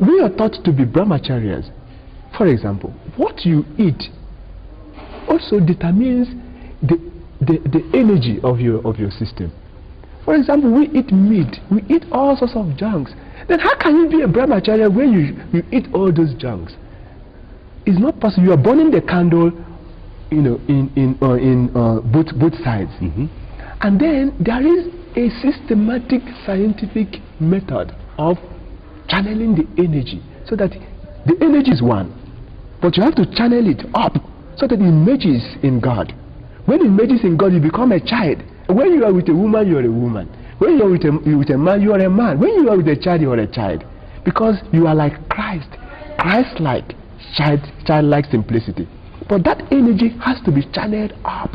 we are taught to be brahmacharyas. For example, what you eat also determines the energy of your system. For example, we eat meat, we eat all sorts of junks. Then how can you be a brahmacharya when you eat all those junks? It's not possible. You are burning the candle, you know, in both sides. And then there is a systematic scientific method of channeling the energy, so that the energy is one, but you have to channel it up so that it merges in God. When it merges in God, you become a child. When you are with a woman, you are a woman. When you are with a man, you are a man. When you are with a child, you are a child, because you are like Christ, Christ-like, childlike simplicity. But that energy has to be channeled up.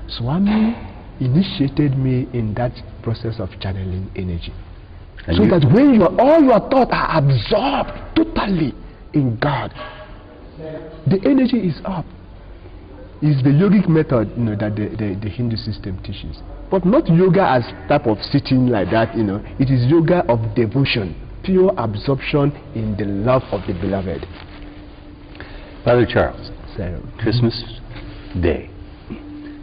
Swami initiated me in that process of channeling energy, and so that when all your thoughts are absorbed totally in God, the energy is up. Is the yogic method, you know, that the Hindu system teaches, but not yoga as type of sitting like that. You know, it is yoga of devotion, pure absorption in the love of the beloved. Father Charles, Christmas Day,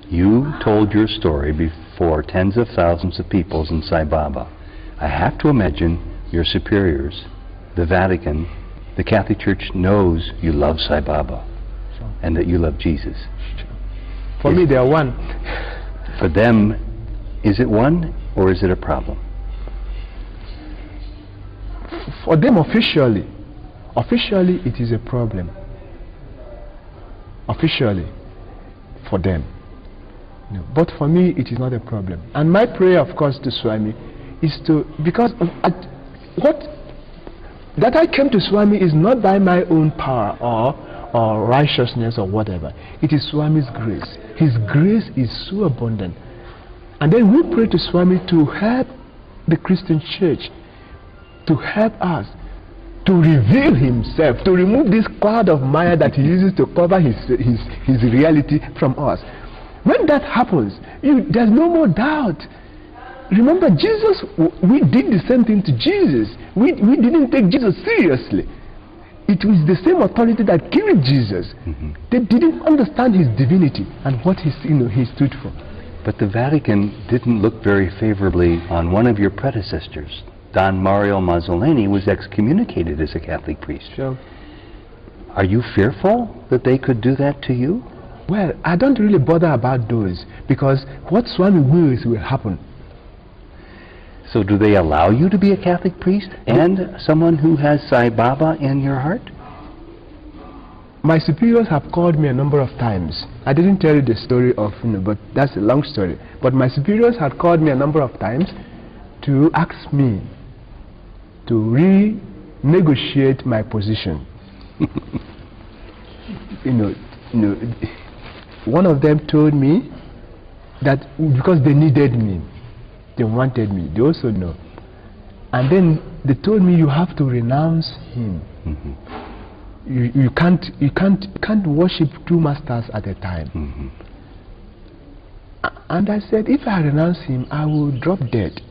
you told your story before tens of thousands of people in Sai Baba. I have to imagine your superiors, the Vatican, the Catholic Church knows you love Sai Baba and that you love Jesus. For me, they are one. For them, is it one or is it a problem? For them, officially it is a problem. officially for them. But for me, it is not a problem. And my prayer, of course, to Swami is to, because that I came to Swami is not by my own power or righteousness or whatever. It is Swami's grace. His grace is so abundant. And then we pray to Swami to help the Christian church, to help us, to reveal himself, to remove this cloud of Maya that he uses to cover his reality from us. When that happens, there's no more doubt. Remember, Jesus, we did the same thing to Jesus. We didn't take Jesus seriously. It was the same authority that killed Jesus. They didn't understand his divinity and what he stood for. But the Vatican didn't look very favorably on one of your predecessors. Don Mario Mazzoleni was excommunicated as a Catholic priest. Sure. Are you fearful that they could do that to you? Well, I don't really bother about those, because what Swami wills will happen. So do they allow you to be a Catholic priest and someone who has Sai Baba in your heart? My superiors have called me a number of times. I didn't tell you the story of, but that's a long story. But my superiors had called me a number of times to ask me to renegotiate my position. One of them told me that because they needed me, they wanted me, they also know. And then they told me, you have to renounce him. You can't worship two masters at a time. And I said, if I renounce him, I will drop dead.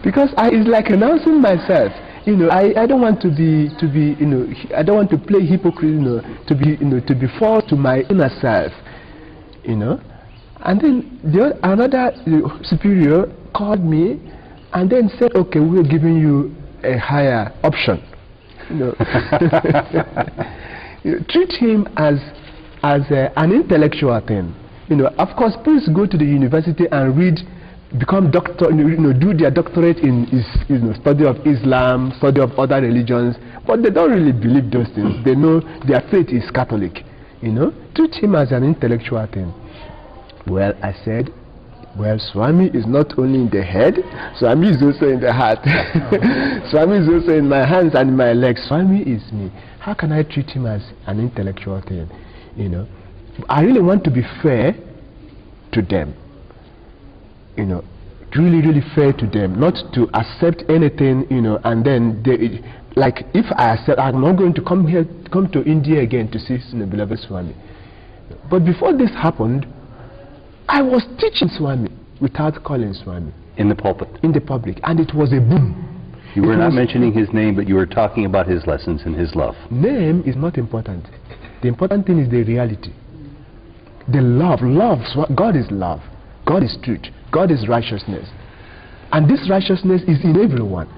Because it's like renouncing myself. I don't want to be I don't want to play hypocrite, to be false to my inner self, And then another superior called me and then said, okay, we're giving you a higher option. Treat him as an intellectual thing. Of course, please go to the university and read, become doctor, do their doctorate in study of Islam, study of other religions, but they don't really believe those things. They know their faith is Catholic. Treat him as an intellectual thing. Well, I said, well, Swami is not only in the head, Swami is also in the heart. Swami is also in my hands and my legs. Swami is me. How can I treat him as an intellectual thing? I really want to be fair to them. Really, really fair to them. Not to accept anything, and then they, like if I accept, I'm not going to come to India again to see beloved Swami. But before this happened, I was teaching Swami without calling Swami. In the pulpit? In the public. And it was a boom. You were not mentioning his name, but you were talking about his lessons and his love. Name is not important. The important thing is the reality. The love. God is love. God is truth. God is righteousness. And this righteousness is in everyone.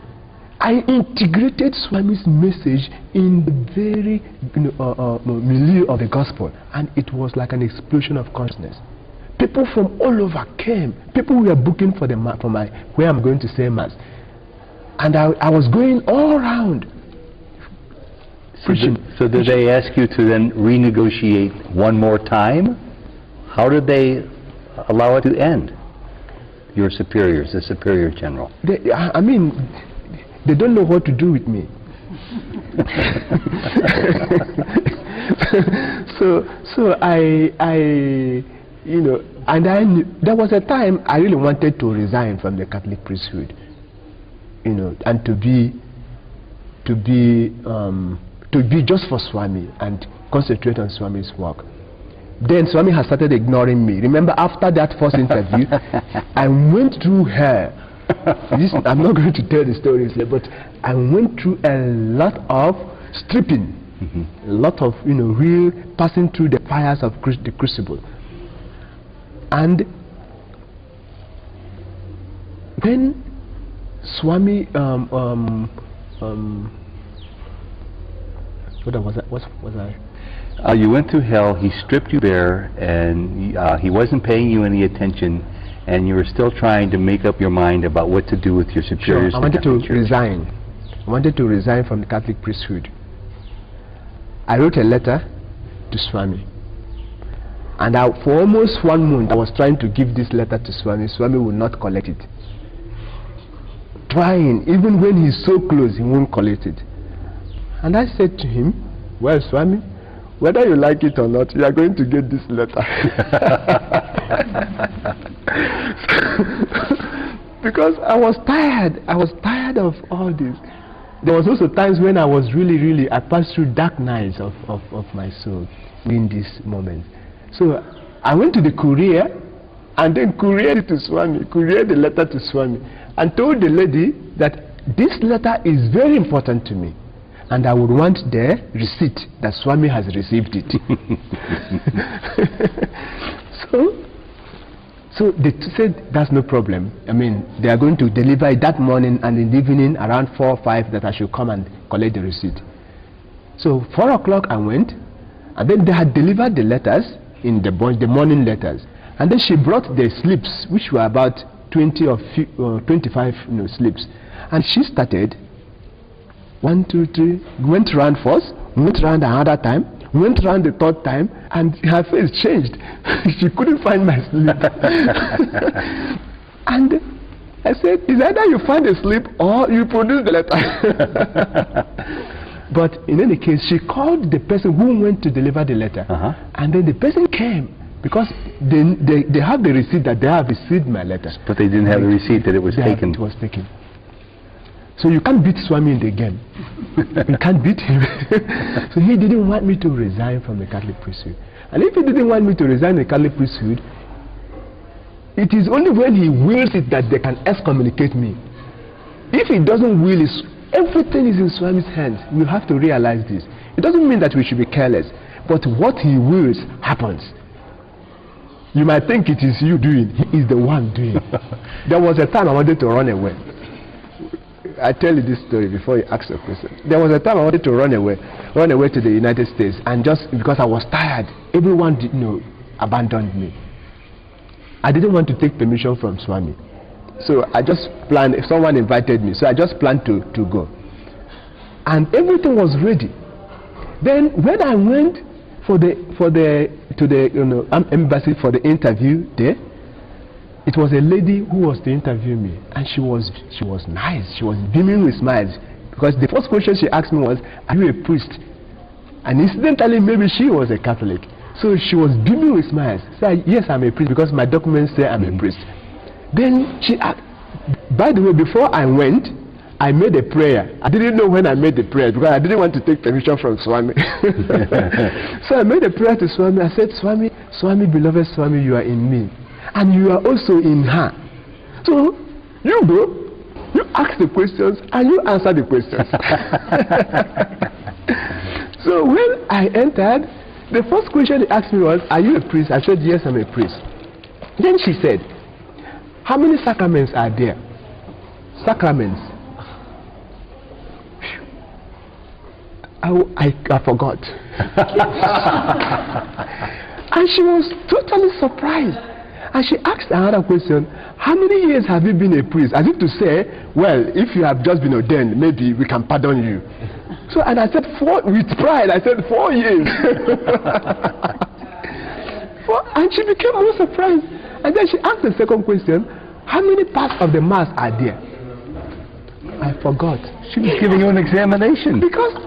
I integrated Swami's message in the very milieu of the gospel. And it was like an explosion of consciousness. People from all over came. People were booking for where I'm going to say mass, and I was going all around. So did they ask you to then renegotiate one more time? How did they allow it to end? Your superiors, the superior general. They don't know what to do with me. so I and I knew, there was a time I really wanted to resign from the Catholic priesthood, and to be just for Swami and concentrate on Swami's work. Then Swami has started ignoring me. Remember, after that first interview, I went through hell. I'm not going to tell the stories, but I went through a lot of stripping, a lot of real passing through the fires of the crucible. And when Swami what was I? You went through hell, he stripped you bare, and he wasn't paying you any attention, and you were still trying to make up your mind about what to do with your superiors. Sure. I wanted to resign. I wanted to resign from the Catholic priesthood. I wrote a letter to Swami. And for almost 1 month, I was trying to give this letter to Swami. Swami would not collect it. Trying, even when he's so close, he won't collect it. And I said to him, well, Swami, whether you like it or not, you are going to get this letter. Because I was tired of all this. There was also times when I was really, I passed through dark nights of my soul in this moment. So I went to the courier and then couriered it to Swami, couriered the letter to Swami, and told the lady that this letter is very important to me and I would want the receipt that Swami has received it. So they said that's no problem. I mean, they are going to deliver it that morning, and in the evening around 4 or 5 that I should come and collect the receipt. So 4 o'clock I went, and then they had delivered the letters in the morning letters, and then she brought the slips, which were about 20 or 25 slips, and she started 1, 2, 3, went round first, went round another time, went round the 3rd time, and her face changed. She couldn't find my slip. And I said, it's either you find a slip or you produce the letter. But in any case, she called the person who went to deliver the letter. And then the person came, because they have the receipt that they have received my letter. But they didn't have the receipt that it was taken. It was taken. So you can't beat Swami in the game. You can't beat him. So he didn't want me to resign from the Catholic priesthood. And if he didn't want me to resign the Catholic priesthood, it is only when he wills it that they can excommunicate me. If he doesn't will it, everything is in Swami's hands. You have to realize this. It doesn't mean that we should be careless, but what he wills happens. You might think it is you doing, he is the one doing. There was a time I wanted to run away. I tell you this story before you ask a question. There was a time I wanted to run away to the United States, and just because I was tired, everyone abandoned me. I didn't want to take permission from Swami, so I just planned. If someone invited me, so I just planned to go, and everything was ready. Then when I went to the embassy for the interview there, it was a lady who was to interview me, and she was nice. She was beaming with smiles, because the first question she asked me was, are you a priest? And incidentally, maybe she was a Catholic, so she was beaming with smiles. So yes, I'm a priest, because my documents say I'm a priest. Then she asked, by the way, before I went, I made a prayer. I didn't know when I made the prayer, because I didn't want to take permission from Swami. So I made a prayer to Swami. I said, Swami, beloved Swami, you are in me, and you are also in her. So you go, you ask the questions and you answer the questions. So when I entered, the first question he asked me was, are you a priest? I said, yes, I'm a priest. Then she said, how many sacraments are there? Sacraments. I forgot. And she was totally surprised. And she asked another question, how many years have you been a priest? As if to say, well, if you have just been ordained, maybe we can pardon you. So, and I said, with pride, I said 4 years. And she became more surprised. And then she asked the second question, how many parts of the mass are there? I forgot. She was giving you an examination. Because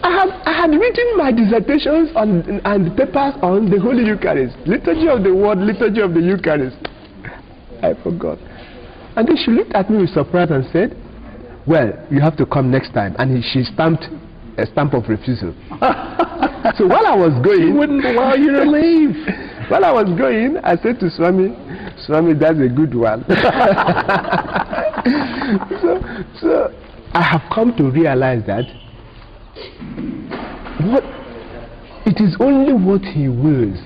I had written my dissertations and papers on the Holy Eucharist, liturgy of the Word, liturgy of the Eucharist. I forgot. And then she looked at me with surprise and said, well, you have to come next time. And she stamped a stamp of refusal. So while I was going, she wouldn't allow you to leave. While I was going, I said to Swami, that's a good one. So I have come to realize that it is only what he wills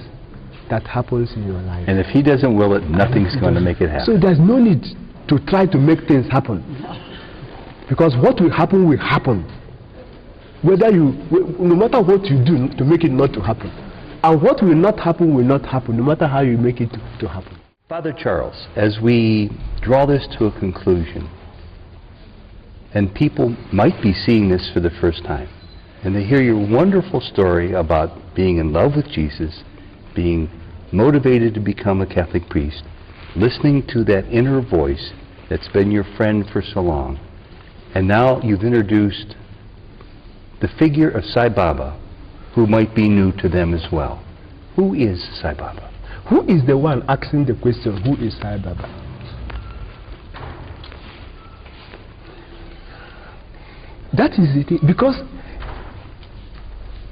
that happens in your life. And if he doesn't will it, nothing's going to make it happen. So there's no need to try to make things happen, because what will happen will happen, no matter what you do to make it not to happen. And what will not happen, no matter how you make it to happen. Father Charles, as we draw this to a conclusion, and people might be seeing this for the first time, And they hear your wonderful story about being in love with Jesus, being motivated to become a Catholic priest, listening to that inner voice that's been your friend for so long. And now you've introduced the figure of Sai Baba, who might be new to them as well. Who is Sai Baba? Who is the one asking the question, who is Sai Baba? That is it, because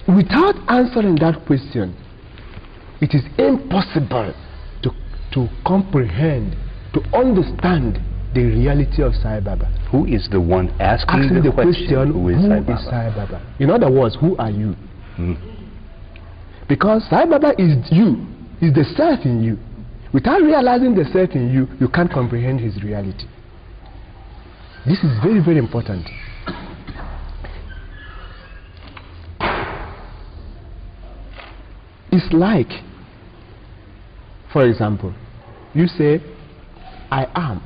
without answering that question, it is impossible to comprehend, to understand the reality of Sai Baba. Who is the one asking the question, who is Sai Baba? In other words, who are you? Because Sai Baba is you, is the self in you. Without realizing the self in you, you can't comprehend his reality. This is very, very important. It's like, for example, you say, I am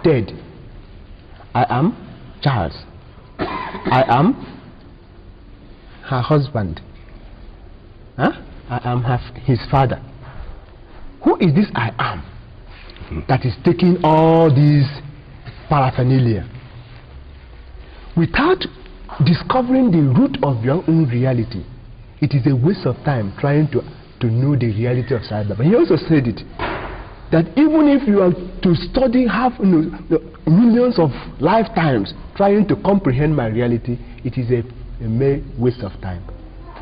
dead. I am Charles. I am her husband. I am his father. Who is this I am that is taking all these paraphernalia? Without discovering the root of your own reality, it is a waste of time trying to know the reality of Sai Baba. He also said it, that even if you are to study millions of lifetimes trying to comprehend my reality, it is a mere waste of time.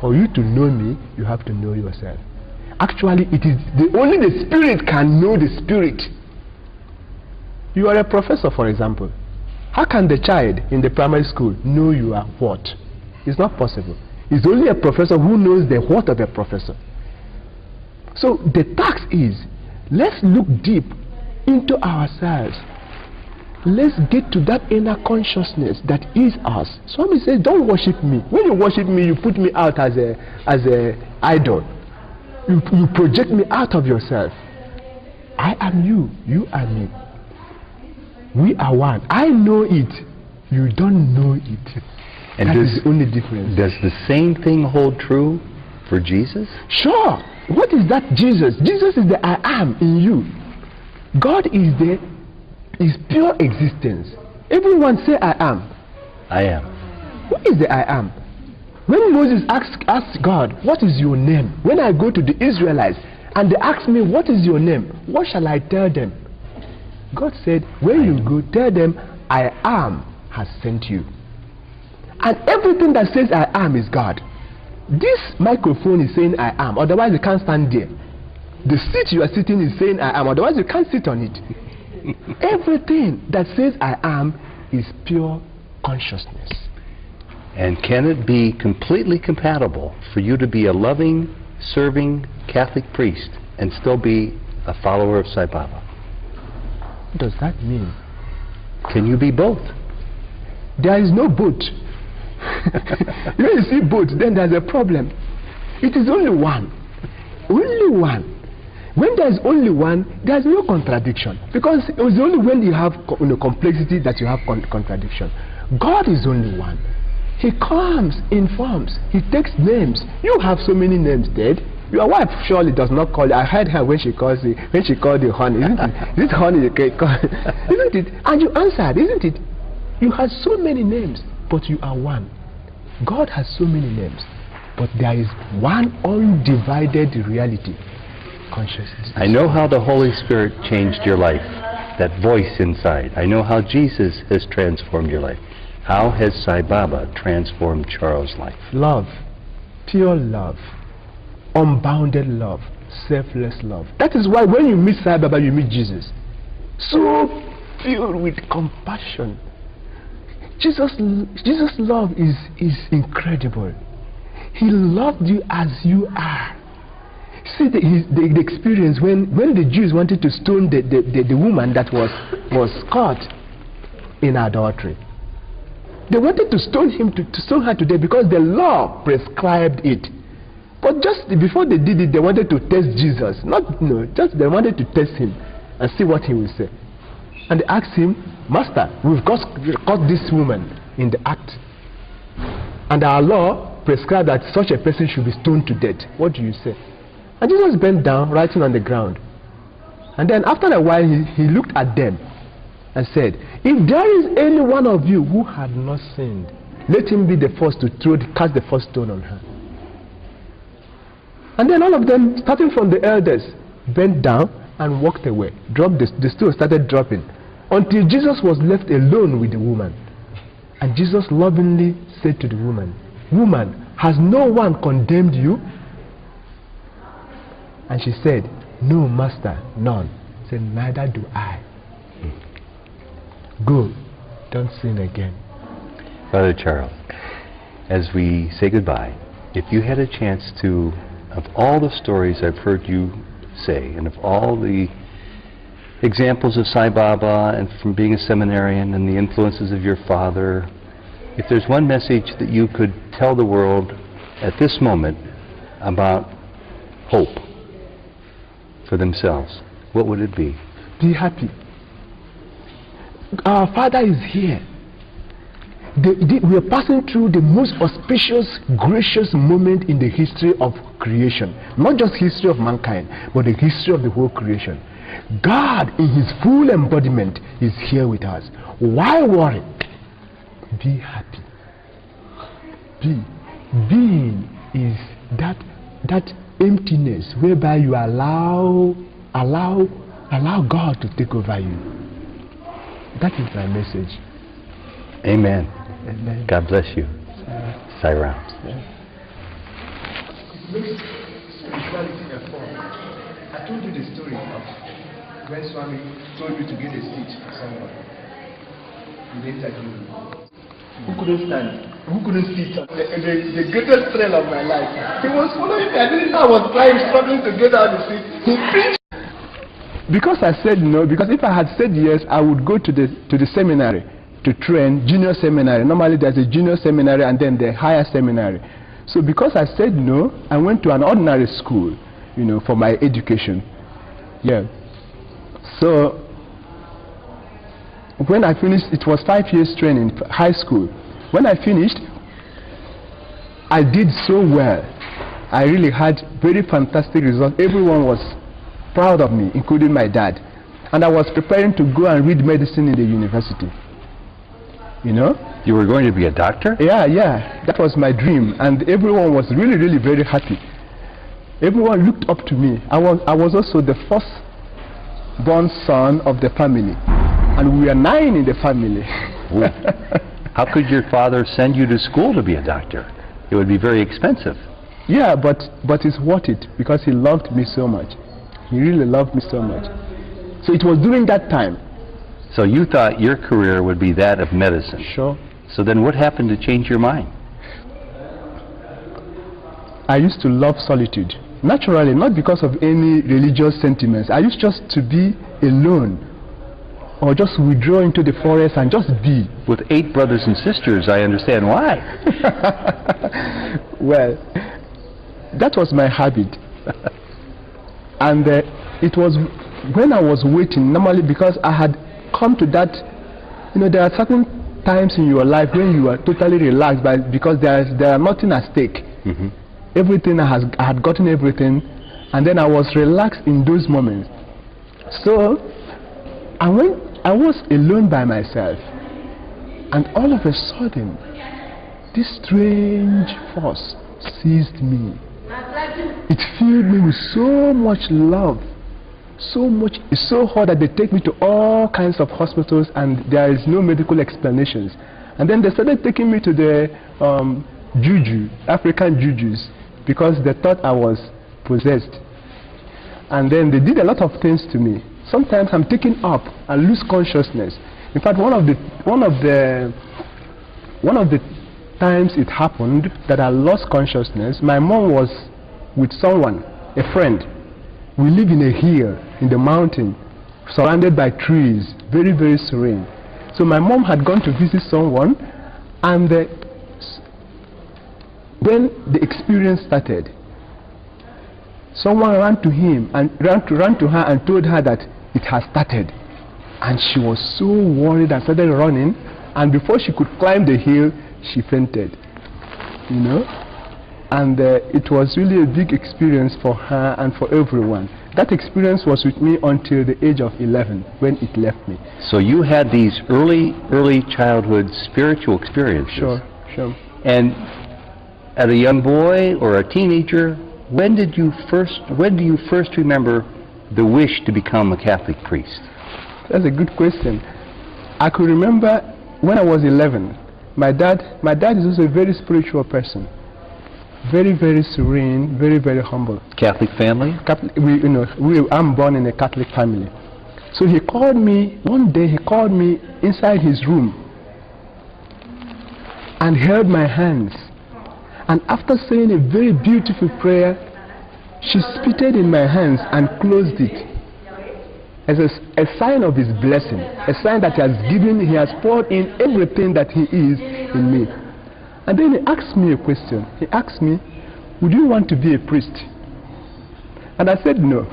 For you to know me, you have to know yourself. Actually, it is only the spirit can know the spirit. You are a professor, for example. How can the child in the primary school know you are what? It's not possible. It's only a professor who knows the what of a professor. So the task is, let's look deep into ourselves. Let's get to that inner consciousness that is us. Swami says, don't worship me. When you worship me, you put me out as a idol. You project me out of yourself. I am you. You are me. We are one. I know it. You don't know it. And that is the only difference. Does the same thing hold true for Jesus? Sure. What is that Jesus? Jesus is the I am in you. God is pure existence. Everyone say I am. I am. What is the I am? When Moses asked God, what is your name? When I go to the Israelites and they ask me, what is your name? What shall I tell them? God said, when you go, tell them, I am has sent you. And everything that says I am is God. This microphone is saying I am, otherwise you can't stand there. The seat you are sitting is saying I am, otherwise you can't sit on it. Everything that says I am is pure consciousness. And can it be completely compatible for you to be a loving, serving Catholic priest and still be a follower of Sai Baba? What does that mean? Can you be both? There is no both. When you see both, then there's a problem. It is only one. Only one. When there's only one, there's no contradiction. Because it was only when you have complexity that you have contradiction. God is only one. He comes in forms. He takes names. You have so many names, Dad. Your wife surely does not call you. I heard her when she called the honey. Isn't it? Is it honey you can call? Isn't it? And you answered, isn't it? You have so many names, but you are one. God has so many names, but there is one undivided reality, consciousness. I know how the Holy Spirit changed your life, that voice inside. I know how Jesus has transformed your life. How has Sai Baba transformed Charles' life? Love, pure love, unbounded love, selfless love. That is why when you meet Sai Baba, you meet Jesus. So filled with compassion. Jesus' love is incredible. He loved you as you are. See the experience when the Jews wanted to stone the woman that was caught in adultery. They wanted to stone her to death because the law prescribed it. But just before they did it, they wanted to test Jesus. They wanted to test him and see what he will say. And they asked him, Master, we've caught this woman in the act. And our law prescribed that such a person should be stoned to death. What do you say? And Jesus bent down, writing on the ground. And then after a while, he looked at them and said, if there is any one of you who had not sinned, let him be the first to cast the first stone on her. And then all of them, starting from the elders, bent down and walked away. The stone started dropping until Jesus was left alone with the woman. And Jesus lovingly said to the woman, woman, has no one condemned you? And she said, no, master, none. He said, neither do I. Go, don't sin again. Father Charles, as we say goodbye, if you had a chance to, of all the stories I've heard you say, and of all the examples of Sai Baba and from being a seminarian and the influences of your father, if there's one message that you could tell the world at this moment about hope for themselves, what would it be? Be happy. Our Father is here. We are passing through the most auspicious, gracious moment in the history of creation. Not just history of mankind, but the history of the whole creation. God in his full embodiment is here with us. Why worry? Be happy. Being is that emptiness whereby you allow God to take over you. That is my message. Amen. Amen. God bless you. Sai Rams. It makes spirituality a form. I told you the story of when Swami told you to get a seat for someone. In the interview. Who couldn't stand? Who couldn't sit? The greatest thrill of my life. He was following me. I didn't know I was trying, struggling to get out of the seat. He preached. Because I said no, because if I had said yes, I would go to the seminary to train, junior seminary. Normally there's a junior seminary and then the higher seminary. So because I said no, I went to an ordinary school, for my education. Yeah. So when I finished, it was 5 years training, high school. When I finished, I did so well. I really had very fantastic results. Everyone was proud of me, including my dad. And I was preparing to go and read medicine in the university. You were going to be a doctor? Yeah. That was my dream. And everyone was really, really very happy. Everyone looked up to me. I was also the first born son of the family. And we were 9 in the family. How could your father send you to school to be a doctor? It would be very expensive. Yeah, but it's worth it because he loved me so much. He really loved me so much. So it was during that time. So you thought your career would be that of medicine? Sure. So then what happened to change your mind? I used to love solitude. Naturally, not because of any religious sentiments. I used just to be alone. Or just withdraw into the forest and just be. With 8 brothers and sisters, I understand why. Well, that was my habit. And it was when I was waiting, normally because I had come to that, there are certain times in your life when you are totally relaxed because there are nothing at stake. Mm-hmm. Everything, I had gotten everything, and then I was relaxed in those moments. So, I was alone by myself, and all of a sudden, this strange force seized me. It filled me with so much love, it's so hard that they take me to all kinds of hospitals and there is no medical explanations. And then they started taking me to the juju, African jujus, because they thought I was possessed. And then they did a lot of things to me. Sometimes I'm taken up and lose consciousness. In fact, one of the times it happened that I lost consciousness, my mom was with someone, a friend. We live in a hill in the mountain, surrounded by trees, very, very serene. So my mom had gone to visit someone, and when the experience started, someone ran to him and ran to her and told her that it had started. And she was so worried and started running, and before she could climb the hill, she fainted. you know. And it was really a big experience for her and for everyone. That experience was with me until the age of 11 when it left me. So you had these early childhood spiritual experiences. Sure. And as a young boy or a teenager, when do you first remember the wish to become a Catholic priest? That's a good question. I could remember when I was 11. My dad is also a very spiritual person. Very, very serene, very, very humble. Catholic family? I'm born in a Catholic family. So he called me, one day he called me inside his room and held my hands. And after saying a very beautiful prayer, she spitted in my hands and closed it as a sign of his blessing, a sign that he has poured in everything that he is in me. And then he asked me a question. He asked me, would you want to be a priest? And I said no.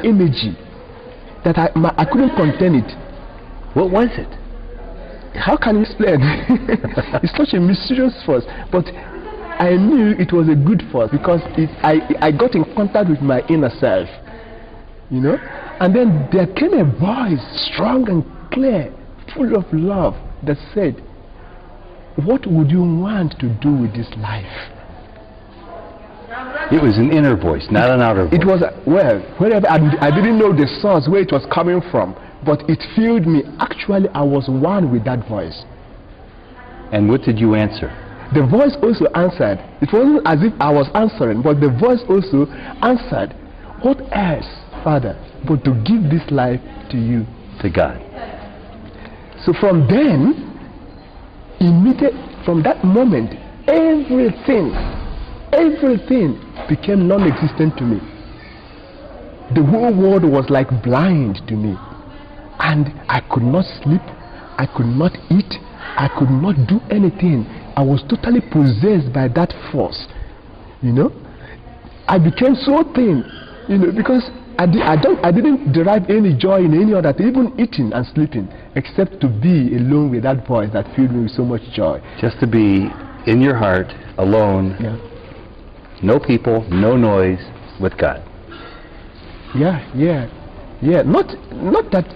Energy that I couldn't contain it. What was it? How can you explain? It's such a mysterious force, but I knew it was a good force because I got in contact with my inner self, And then there came a voice, strong and clear, full of love, that said, what would you want to do with this life? It was an inner voice, not an outer voice. It was, wherever, I didn't know the source, where it was coming from, but it filled me. Actually, I was one with that voice. And what did you answer? The voice also answered. It wasn't as if I was answering, but the voice also answered, what else, Father, but to give this life to you? To God. So from then, from that moment, everything became non-existent to me. The whole world was like blind to me. And I could not sleep, I could not eat, I could not do anything. I was totally possessed by that force, I became so thin, because I didn't derive any joy in any other thing, even eating and sleeping, except to be alone with that voice that filled me with so much joy. Just to be in your heart, alone, no people, no noise, with God. Yeah. Not that.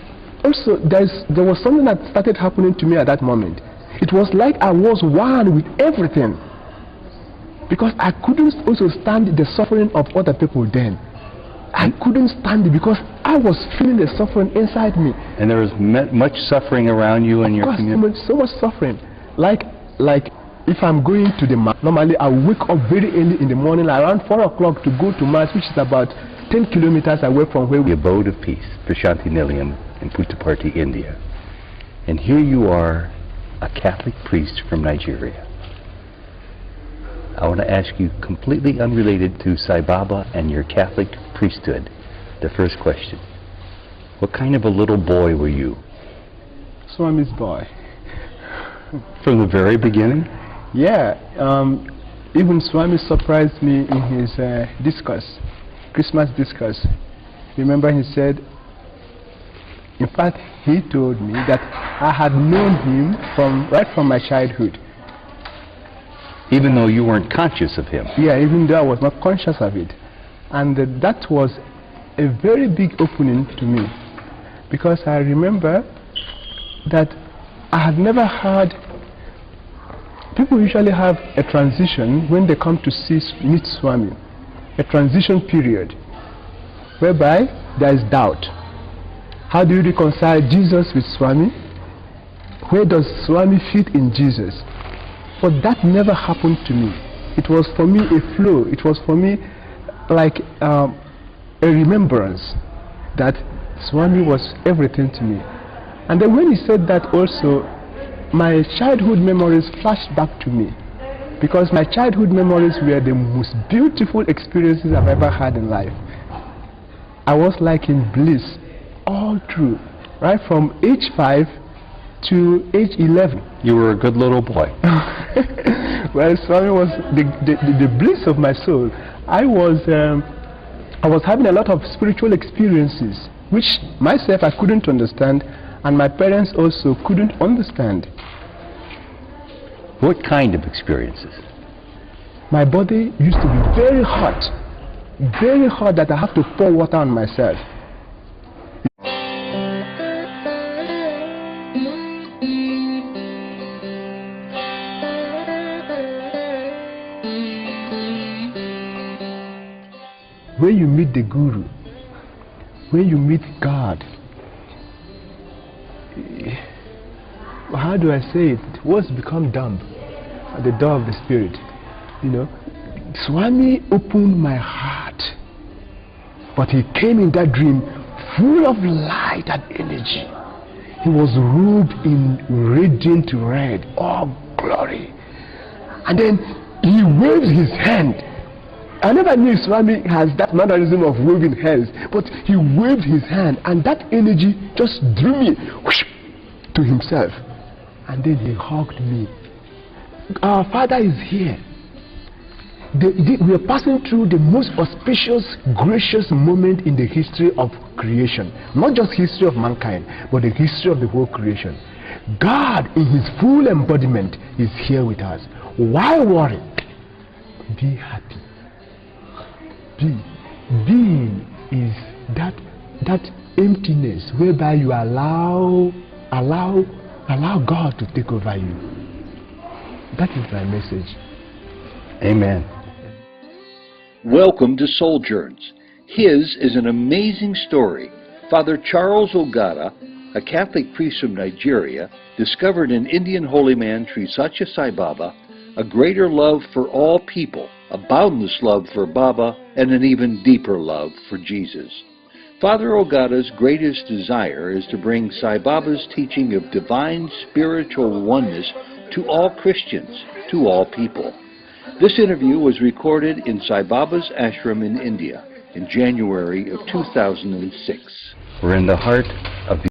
Also, there was something that started happening to me at that moment. It was like I was one with everything, because I couldn't also stand the suffering of other people then. I couldn't stand it because I was feeling the suffering inside me. And there was much suffering around you and your community? So much suffering. Like if I'm going to the mass, normally I wake up very early in the morning, around 4 o'clock, to go to mass, which is about 10 kilometers away from where we... The abode of peace, Shanti Nilayam in Puttaparthi, India. And here you are, a Catholic priest from Nigeria. I want to ask you, completely unrelated to Sai Baba and your Catholic priesthood, the first question. What kind of a little boy were you? Swami's boy. From the very beginning? Yeah. Even Swami surprised me in his discourse, Christmas discourse. Remember, he said, in fact, he told me that I had known him right from my childhood. Even though you weren't conscious of him? Yeah, even though I was not conscious of it. And that was a very big opening to me, because I remember that I had never had... People usually have a transition when they come to meet Swami, a transition period, whereby there is doubt. How do you reconcile Jesus with Swami? Where does Swami fit in Jesus? But that never happened to me. It was for me a flow. It was for me like a remembrance that Swami was everything to me. And then when he said that also, my childhood memories flashed back to me, because my childhood memories were the most beautiful experiences I've ever had in life. I was like in bliss all through, right from age 5 to age 11. You were a good little boy. Well, Swami was the bliss of my soul. I was having a lot of spiritual experiences, which myself I couldn't understand, and my parents also couldn't understand. What kind of experiences? My body used to be very hot that I have to pour water on myself. When you meet the Guru, when you meet God, how do I say it? Words become dumb at the door of the spirit. You know, Swami opened my heart, but he came in that dream full of light and energy. He was robed in radiant red, all glory. And then he waved his hand. I never knew Swami has that mannerism of waving hands, but he waved his hand, and that energy just drew me whoosh, to himself. And then he hugged me. Our Father is here. We are passing through the most auspicious, gracious moment in the history of creation. Not just history of mankind, but the history of the whole creation. God, in his full embodiment, is here with us. Why worry? Be happy. Being is that emptiness whereby you allow God to take over you. That is my message. Amen. Welcome to Sojourns. His is an amazing story. Father Charles Ogada, a Catholic priest from Nigeria, discovered in Indian holy man Sri Sathya Sai Baba a greater love for all people, a boundless love for Baba, and an even deeper love for Jesus. Father Ogada's greatest desire is to bring Sai Baba's teaching of divine spiritual oneness to all Christians, to all people. This interview was recorded in Sai Baba's ashram in India in January of 2006. We're in the heart of the